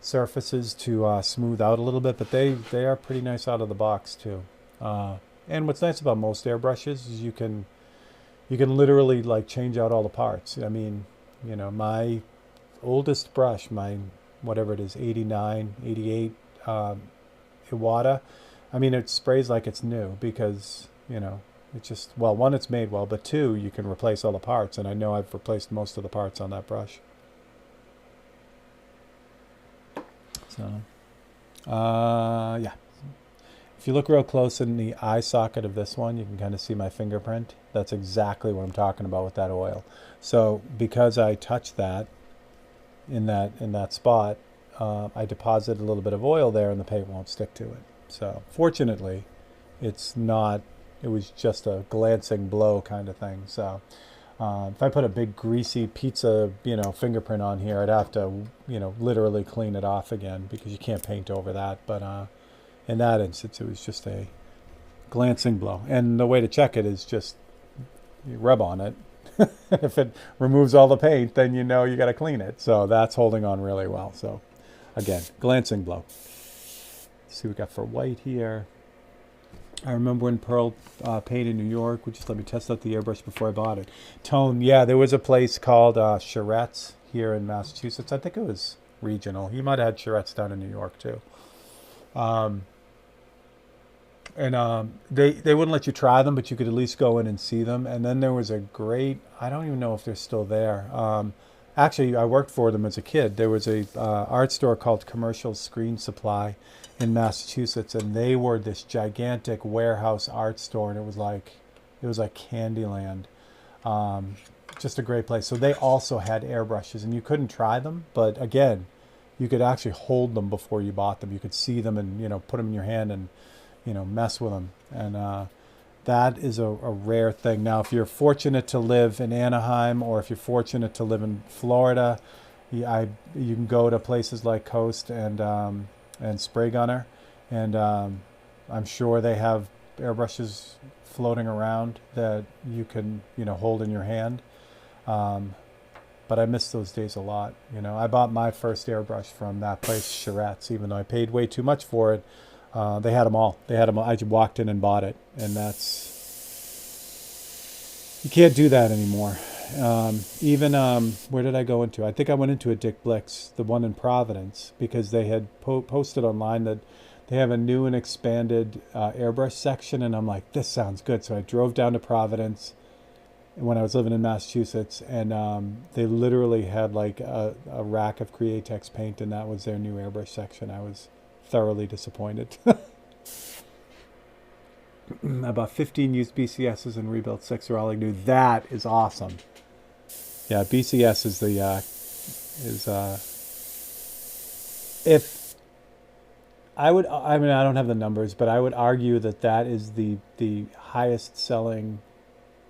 surfaces to smooth out a little bit, but they are pretty nice out of the box too. And what's nice about most airbrushes is you can literally like change out all the parts. My oldest brush, my whatever it is, 89, 88 Iwata, it sprays like it's new because it's just, well, 1, it's made well, but 2, you can replace all the parts, and I know I've replaced most of the parts on that brush. So, yeah. If you look real close in the eye socket of this one, you can kind of see my fingerprint. That's exactly what I'm talking about with that oil. So because I touched that in that spot, I deposited a little bit of oil there and the paint won't stick to it. So fortunately, it's not, it was just a glancing blow kind of thing. So if I put a big greasy pizza, fingerprint on here, I'd have to, literally clean it off again because you can't paint over that. But in that instance, it was just a glancing blow. And the way to check it is just you rub on it. If it removes all the paint, then you know you got to clean it. So that's holding on really well. So again, glancing blow. Let's see what we got for white here. I remember when Pearl paint in New York, would just let me test out the airbrush before I bought it. Tone, yeah, there was a place called Charette's here in Massachusetts. I think it was regional. You might have had Charette's down in New York too. They wouldn't let you try them, but you could at least go in and see them. And then there was a great, I don't even know if they're still there. Actually, I worked for them as a kid. There was a art store called Commercial Screen Supply in Massachusetts, and they were this gigantic warehouse art store, and it was like Candyland. Just a great place. So they also had airbrushes, and you couldn't try them, but again, you could actually hold them before you bought them. You could see them and put them in your hand and mess with them. And that is a rare thing. Now, if you're fortunate to live in Anaheim, or if you're fortunate to live in Florida, you can go to places like Coast and Spray Gunner, and I'm sure they have airbrushes floating around that you can hold in your hand. But I miss those days a lot. I bought my first airbrush from that place, Charette's, even though I paid way too much for it. They had them all. I just walked in and bought it, and you can't do that anymore. Where did I go into? I think I went into a Dick Blick's, the one in Providence, because they had posted online that they have a new and expanded airbrush section, and I'm like, this sounds good. So I drove down to Providence when I was living in Massachusetts, and they literally had like a rack of Createx paint, and that was their new airbrush section. I was thoroughly disappointed. I bought 15 used BCSs and rebuilt 6 are all new. That is awesome. Yeah, BCS is if I don't have the numbers, but I would argue that is the highest selling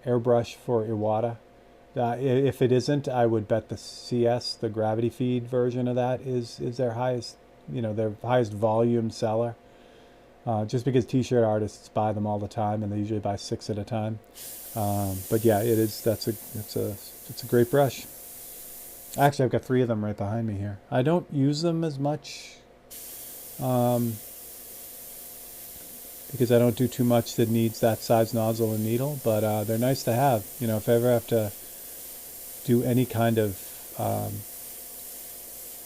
airbrush for Iwata. If it isn't, I would bet the CS, the gravity feed version of that, is their highest, their highest volume seller. Just because t-shirt artists buy them all the time, and they usually buy 6 at a time. But yeah, it is. It's a great brush. Actually, I've got 3 of them right behind me here. I don't use them as much because I don't do too much that needs that size nozzle and needle. But they're nice to have. If I ever have to do any kind of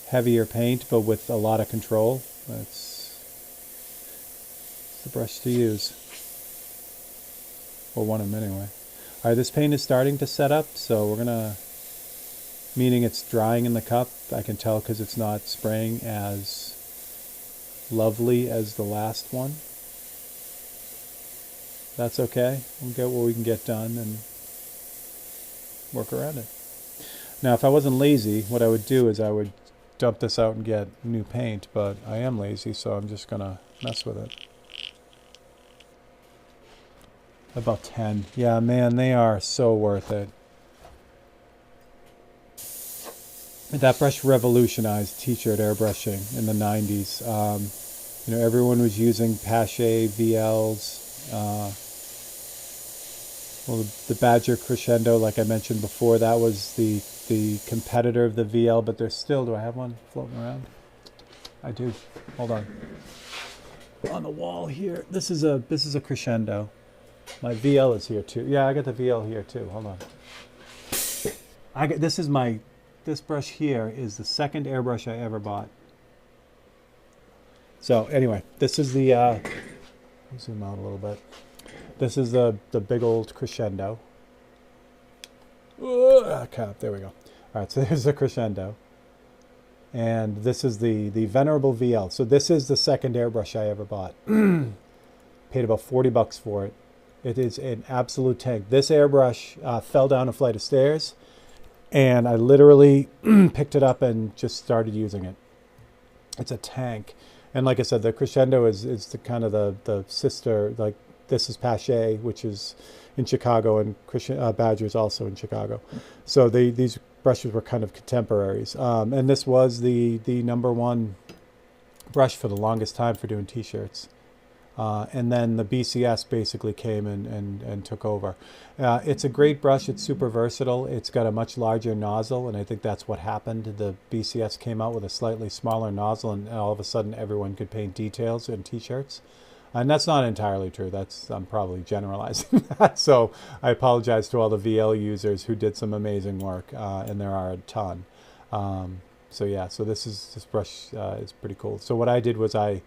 heavier paint, but with a lot of control, that's the brush to use, or one of them anyway. All right, this paint is starting to set up, so meaning it's drying in the cup. I can tell because it's not spraying as lovely as the last one. That's okay. We'll get what we can get done and work around it. Now, if I wasn't lazy, what I would do is I would dump this out and get new paint, but I am lazy, so I'm just gonna mess with it. About 10. Yeah, man, they are so worth it. That brush revolutionized t-shirt airbrushing in the 90s. Everyone was using Pache VLs. The Badger Crescendo, like I mentioned before, that was the competitor of the VL, but there's still, do I have one floating around? I do. Hold on. On the wall here. This is a Crescendo. My VL is here too. Yeah, I got the VL here too. Hold on. This brush here is the second airbrush I ever bought. So anyway, this is the, let me zoom out a little bit. This is the big old Crescendo. Cap, there we go. All right, so there's the Crescendo. And this is the Venerable VL. So this is the second airbrush I ever bought. Paid about 40 bucks for it. It is an absolute tank. This airbrush fell down a flight of stairs, and I literally picked it up and just started using it. It's a tank. And like I said, the Crescendo is the kind of the sister, like this is Pache, which is in Chicago, and Badger is also in Chicago. So these brushes were kind of contemporaries. And this was the number one brush for the longest time for doing t-shirts. And then the BCS basically came and took over. It's a great brush. It's super versatile. It's got a much larger nozzle, and I think that's what happened. The BCS came out with a slightly smaller nozzle, and all of a sudden everyone could paint details in t-shirts. And that's not entirely true. I'm probably generalizing that. So I apologize to all the VL users who did some amazing work, and there are a ton. So yeah, so this brush is pretty cool. So what I did was I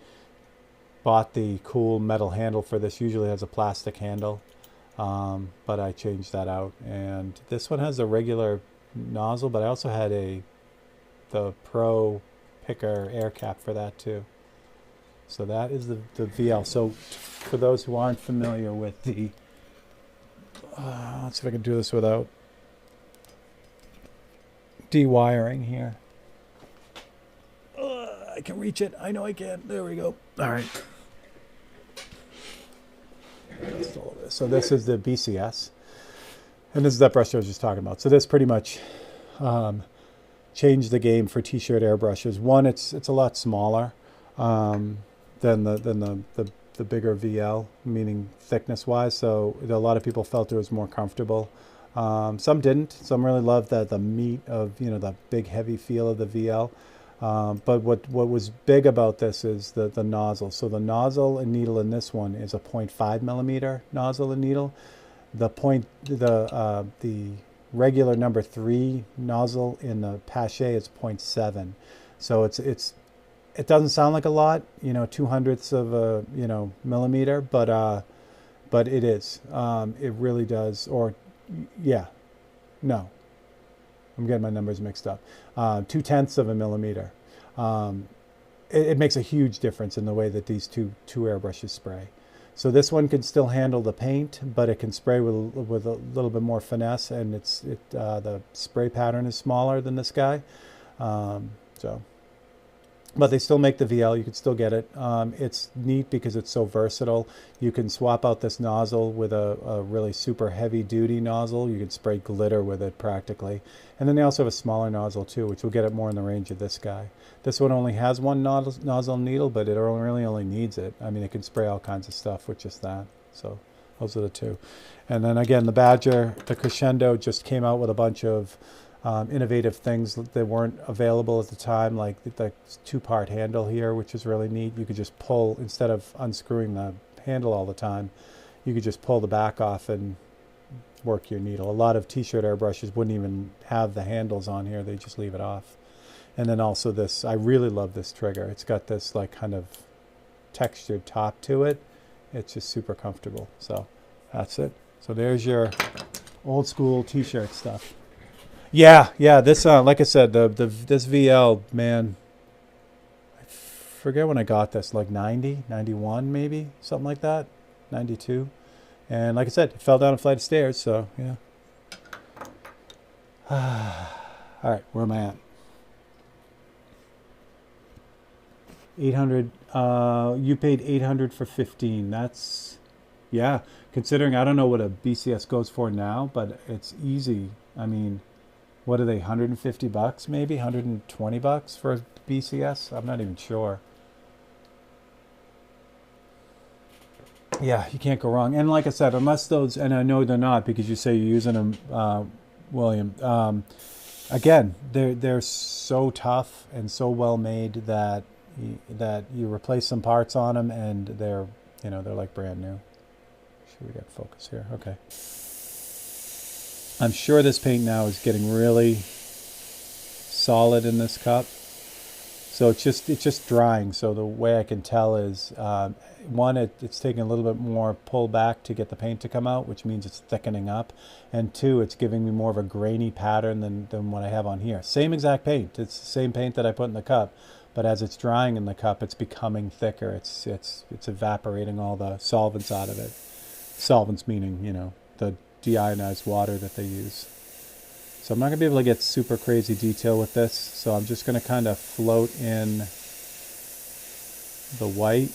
bought the cool metal handle for this. Usually has a plastic handle, but I changed that out. And this one has a regular nozzle, but I also had the Pro Picker air cap for that too. So that is the VL. So for those who aren't familiar with the, let's see if I can do this without dewiring here. I can reach it. I know I can. There we go. All right. So this is the BCS. And this is that brush I was just talking about. So this pretty much changed the game for t-shirt airbrushes. One, it's a lot smaller than the bigger VL, meaning thickness-wise. So a lot of people felt it was more comfortable. Some didn't. Some really loved the meat of, the big heavy feel of the VL. But what was big about this is the nozzle. So the nozzle and needle in this one is a 0.5 millimeter nozzle and needle. The regular number 3 nozzle in the Pache is 0.7. So it doesn't sound like a lot, 0.02 of a millimeter, but it is. It really does. Or yeah, no. I'm getting my numbers mixed up. 0.2 of a millimeter. It makes a huge difference in the way that these two airbrushes spray. So this one can still handle the paint, but it can spray with a little bit more finesse, and the spray pattern is smaller than this guy. But they still make the VL. You can still get it. It's neat because it's so versatile. You can swap out this nozzle with a really super heavy duty nozzle. You can spray glitter with it practically. And then they also have a smaller nozzle too, which will get it more in the range of this guy. This one only has one nozzle really, but it really only needs it. I mean, it can spray all kinds of stuff with just that. So those are the two. And then again, the Badger, the Crescendo just came out with a bunch of innovative things that weren't available at the time, like the 2-part handle here, which is really neat. You could just pull, instead of unscrewing the handle all the time, you could just pull the back off and work your needle. A lot of t-shirt airbrushes wouldn't even have the handles on here. They just leave it off. And then also this, I really love this trigger. It's got this like kind of textured top to it. It's just super comfortable. So that's it. So there's your old school t-shirt stuff. Yeah, this like I said, this VL, man, I forget when I got this, like 90, 91 maybe, something like that, 92. And like I said, it fell down a flight of stairs, so yeah. All right, where am I at? 800, you paid 800 for 15. That's, yeah, considering I don't know what a BCS goes for now, but it's easy. I mean, what are they, 150 bucks maybe, 120 bucks for a BCS? I'm not even sure. Yeah, you can't go wrong. And like I said, unless those, and I know they're not because you say you're using them, William. Again, they're so tough and so well made that you replace some parts on them and they're like brand new. Should we get focus here? Okay. I'm sure this paint now is getting really solid in this cup. So it's just drying. So the way I can tell is, one, it's taking a little bit more pull back to get the paint to come out, which means it's thickening up. And two, it's giving me more of a grainy pattern than what I have on here. Same exact paint. It's the same paint that I put in the cup, but as it's drying in the cup, it's becoming thicker. It's evaporating all the solvents out of it. Solvents meaning, the deionized water that they use. So I'm not going to be able to get super crazy detail with this, so I'm just going to kind of float in the white.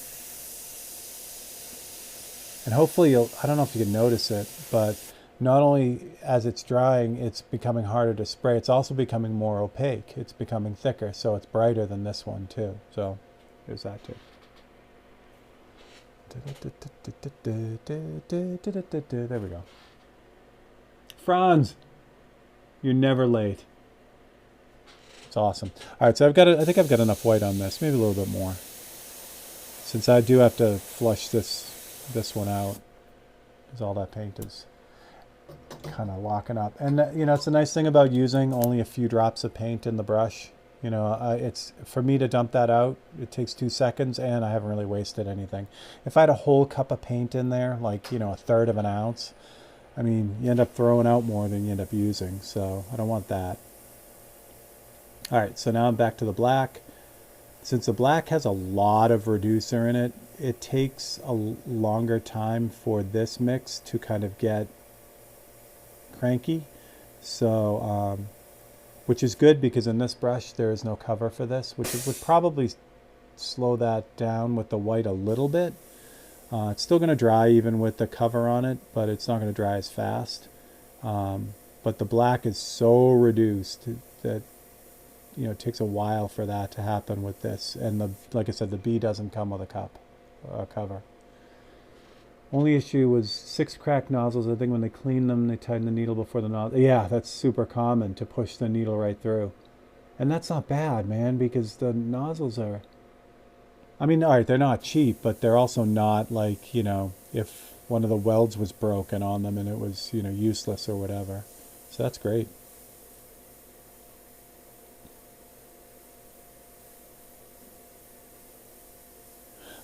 And hopefully I don't know if you can notice it, but not only as it's drying, it's becoming harder to spray, it's also becoming more opaque. It's becoming thicker, so it's brighter than this one too. So there's that too. There we go. Franz, you're never late. It's awesome. All right, so I think I've got enough white on this, maybe a little bit more, since I do have to flush this one out, because all that paint is kind of locking up. And it's a nice thing about using only a few drops of paint in the brush. It's for me to dump that out, it takes 2 seconds, and I haven't really wasted anything. If I had a whole cup of paint in there, like a third of an ounce, I mean, you end up throwing out more than you end up using, so I don't want that. All right, so now I'm back to the black. Since the black has a lot of reducer in it, it takes a longer time for this mix to kind of get cranky. So, which is good, because in this brush there is no cover for this, which would probably slow that down with the white a little bit. It's still going to dry even with the cover on it, but it's not going to dry as fast. But the black is so reduced that it takes a while for that to happen with this. And like I said, the B doesn't come with a cover. Only issue was 6 cracked nozzles. I think when they clean them, they tighten the needle before the nozzle. Yeah, that's super common, to push the needle right through. And that's not bad, man, because the nozzles are, I mean, all right, they're not cheap, but they're also not like, if one of the welds was broken on them and it was, useless or whatever. So that's great.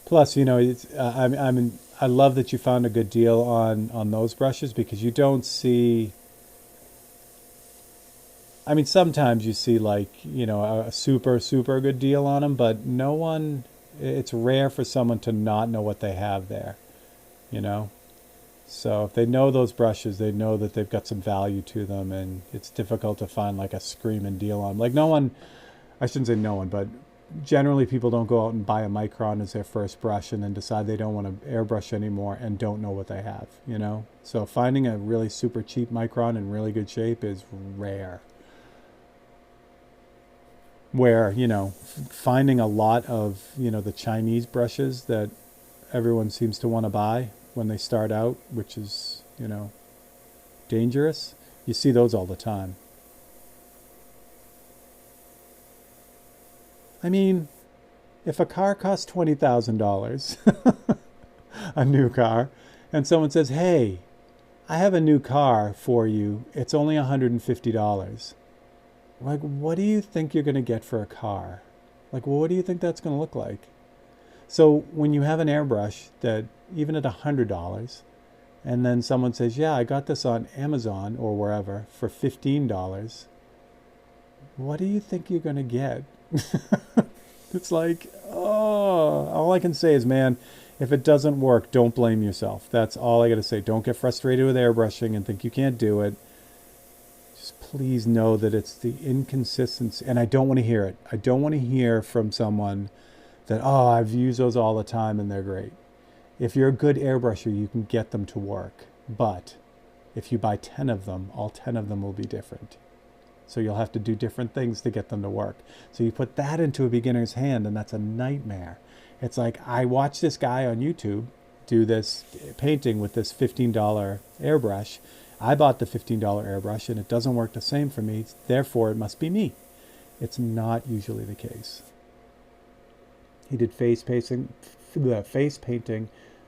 Plus, I love that you found a good deal on those brushes, because you don't see, I mean, sometimes you see like, a super, super good deal on them, but it's rare for someone to not know what they have there, So if they know those brushes, they know that they've got some value to them, and it's difficult to find like a screaming deal on them. Like I shouldn't say no one, but generally people don't go out and buy a Micron as their first brush and then decide they don't want to airbrush anymore and don't know what they have, So finding a really super cheap Micron in really good shape is rare. Where, finding a lot of, the Chinese brushes that everyone seems to want to buy when they start out, which is, dangerous, you see those all the time. I mean, if a car costs $20,000, a new car, and someone says, hey, I have a new car for you, it's only $150. Like, what do you think you're going to get for a car? Like, well, what do you think that's going to look like? So when you have an airbrush that, even at $100, and then someone says, yeah, I got this on Amazon or wherever for $15, what do you think you're going to get? It's like, oh, all I can say is, man, if it doesn't work, don't blame yourself. That's all I got to say. Don't get frustrated with airbrushing and think you can't do it. Just please know that it's the inconsistency, and I don't want to hear it. I don't want to hear from someone that, oh, I've used those all the time and they're great. If you're a good airbrusher, you can get them to work. But if you buy 10 of them, all 10 of them will be different. So you'll have to do different things to get them to work. So you put that into a beginner's hand, and that's a nightmare. It's like, I watched this guy on YouTube do this painting with this $15 airbrush. I bought the $15 airbrush, and it doesn't work the same for me. Therefore, it must be me. It's not usually the case. He did face painting.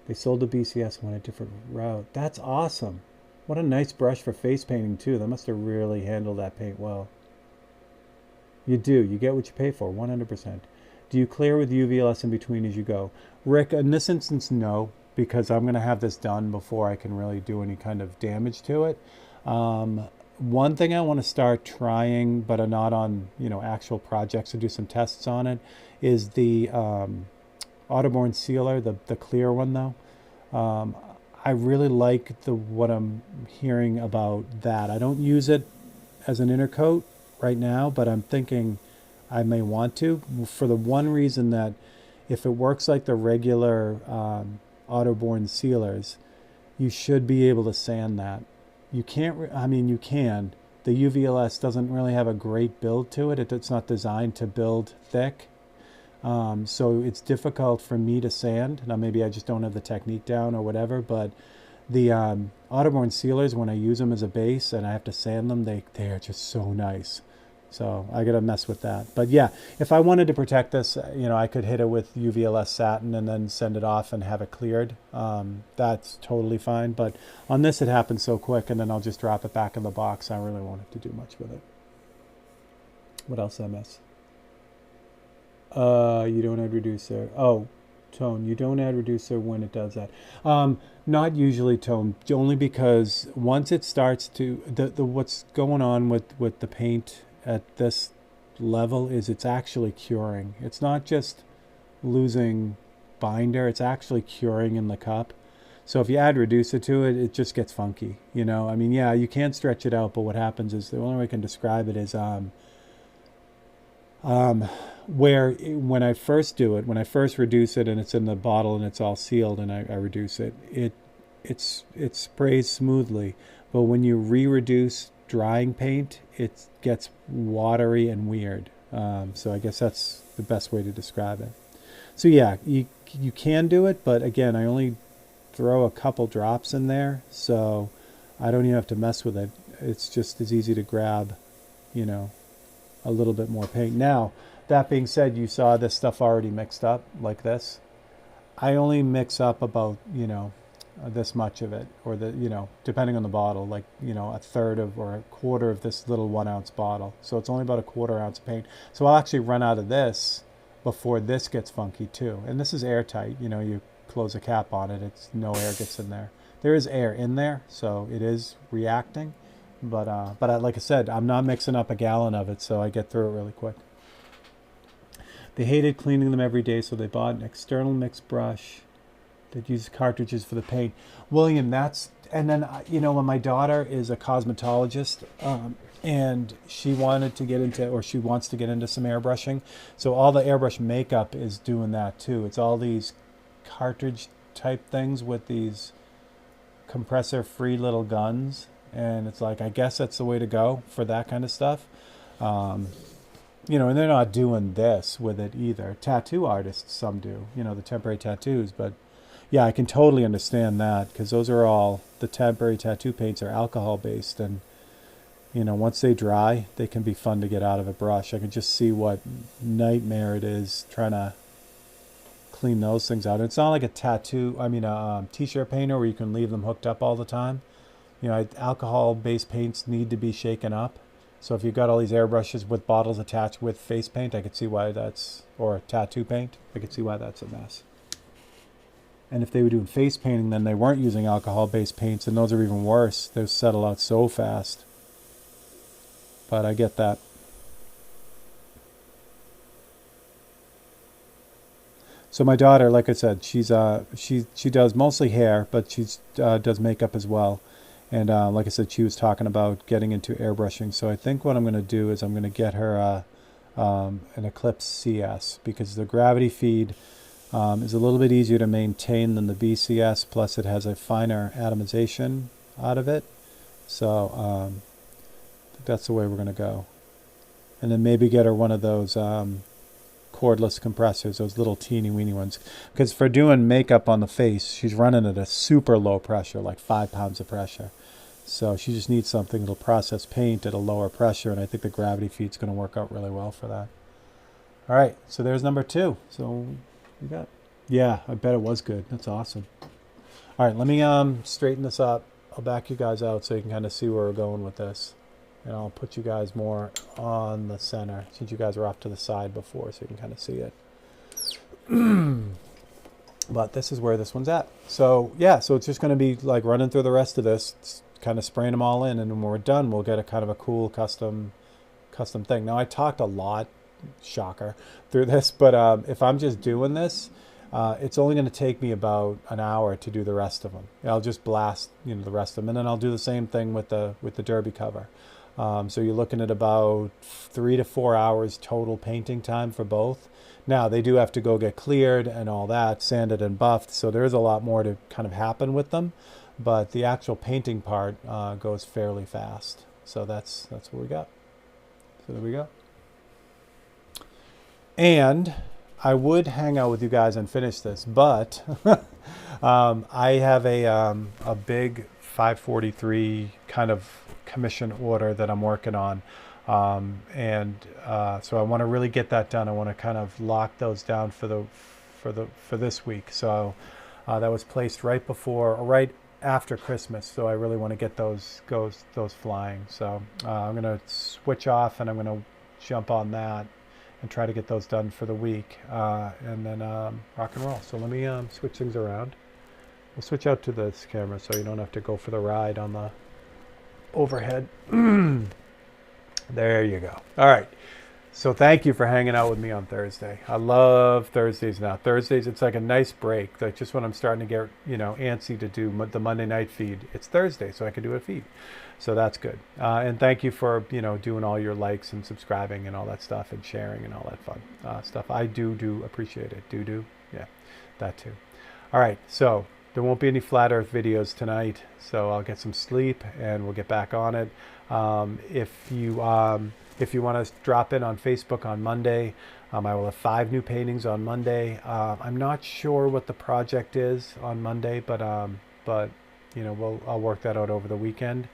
They sold to BCS, went a different route. That's awesome. What a nice brush for face painting, too. They must have really handled that paint well. You do. You get what you pay for, 100%. Do you clear with UVLS in between as you go? Rick, in this instance, no, because I'm going to have this done before I can really do any kind of damage to it. One thing I want to start trying, but are not on, actual projects to do some tests on it, is the Autoborn sealer, the clear one though. Um, I really like what I'm hearing about that. I don't use it as an inner coat right now, but I'm thinking I may want to, for the one reason that if it works like the regular Autoborn sealers, you should be able to sand that. You can't, I mean, you can. The UVLS doesn't really have a great build to it. It's not designed to build thick. So it's difficult for me to sand. Now, maybe I just don't have the technique down or whatever, but the Autoborn sealers, when I use them as a base and I have to sand them, they are just so nice. So I got to mess with that. But yeah, if I wanted to protect this, I could hit it with UVLS satin and then send it off and have it cleared. That's totally fine. But on this, it happens so quick, and then I'll just drop it back in the box. I really won't have to do much with it. What else did I miss? You don't add reducer. Oh, tone. You don't add reducer when it does that. Not usually tone, only because once it starts to, the what's going on with the paint at this level is it's actually curing. It's not just losing binder, it's actually curing in the cup. So if you add reducer to it, it just gets funky, I mean, yeah, you can stretch it out, but what happens is, the only way I can describe it is where when I first do it, when I first reduce it and it's in the bottle and it's all sealed and I reduce it, it sprays smoothly. But when you re-reduce drying paint, it gets watery and weird. So I guess that's the best way to describe it. So yeah, you can do it, but again, I only throw a couple drops in there, so I don't even have to mess with it. It's just as easy to grab, a little bit more paint. Now, that being said, you saw this stuff already mixed up like this. I only mix up about, this much of it, or depending on the bottle, like, a third of or a quarter of this little 1 ounce bottle. So it's only about a quarter ounce of paint. So I'll actually run out of this before this gets funky too. And this is airtight. You close a cap on it, no air gets in there. There is air in there, so it is reacting. But like I said, I'm not mixing up a gallon of it, so I get through it really quick. They hated cleaning them every day, so they bought an external mix brush that uses cartridges for the paint. William, and then, when my daughter is a cosmetologist, and she wanted to get into, or she wants to get into some airbrushing. So all the airbrush makeup is doing that too. It's all these cartridge type things with these compressor-free little guns. And it's like, I guess that's the way to go for that kind of stuff. And they're not doing this with it either. Tattoo artists, some do, the temporary tattoos. But yeah, I can totally understand that, because those are all, the temporary tattoo paints are alcohol based. And, once they dry, they can be fun to get out of a brush. I can just see what nightmare it is trying to clean those things out. It's not like a t-shirt painter where you can leave them hooked up all the time. Alcohol-based paints need to be shaken up. So if you've got all these airbrushes with bottles attached with face paint, I could see why or tattoo paint, I could see why that's a mess. And if they were doing face painting, then they weren't using alcohol-based paints, and those are even worse. Those settle out so fast. But I get that. So my daughter, like I said, she does mostly hair, but she does makeup as well. And like I said, she was talking about getting into airbrushing. So I think what I'm going to do is I'm going to get her an Eclipse CS, because the gravity feed is a little bit easier to maintain than the BCS. Plus, it has a finer atomization out of it. So I think that's the way we're going to go. And then maybe get her one of those cordless compressors, those little teeny weeny ones. Because for doing makeup on the face, she's running at a super low pressure, like 5 pounds of pressure. So she just needs something that'll process paint at a lower pressure, and I think the gravity feed's going to work out really well for that. All right, so there's number 2. So you got, yeah, I bet it was good. That's awesome. All right, let me straighten this up. I'll back you guys out so you can kind of see where we're going with this. And I'll put you guys more on the center, since you guys were off to the side before, so you can kind of see it. But this is where this one's at. So yeah, so it's just going to be like running through the rest of this. It's kind of spraying them all in, and when we're done, we'll get a kind of a cool custom thing. Now I talked a lot, shocker, through this, but if I'm just doing this, it's only going to take me about an hour to do the rest of them. I'll just blast, the rest of them, and then I'll do the same thing with the derby cover. So you're looking at about 3 to 4 hours total painting time for both. Now they do have to go get cleared and all that, sanded and buffed, so there's a lot more to kind of happen with them, but the actual painting part goes fairly fast. So that's what we got. So there we go. And I would hang out with you guys and finish this, but I have a big 543 kind of commission order that I'm working on, so I want to really get that done. I want to kind of lock those down for this week. So that was placed right before or right after Christmas, so I really want to get those flying. So I'm going to switch off and I'm going to jump on that and try to get those done for the week, and then rock and roll. So let me switch things around. We'll switch out to this camera so you don't have to go for the ride on the overhead. There you go. All right. So thank you for hanging out with me on Thursday. I love Thursdays now. Thursdays, it's like a nice break. Like just when I'm starting to get, antsy to do the Monday night feed, it's Thursday, so I can do a feed. So that's good. And thank you for, doing all your likes and subscribing and all that stuff and sharing and all that fun stuff. I do appreciate it. Yeah, that too. All right. So there won't be any flat earth videos tonight. So I'll get some sleep and we'll get back on it. If you want to drop in on Facebook on Monday, I will have 5 new paintings on Monday. I'm not sure what the project is on Monday, but I'll work that out over the weekend.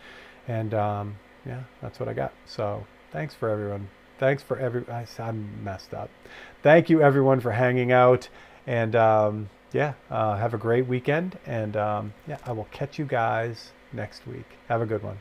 And yeah, that's what I got. So thanks for everyone. I'm messed up. Thank you everyone for hanging out, and have a great weekend. And I will catch you guys next week. Have a good one.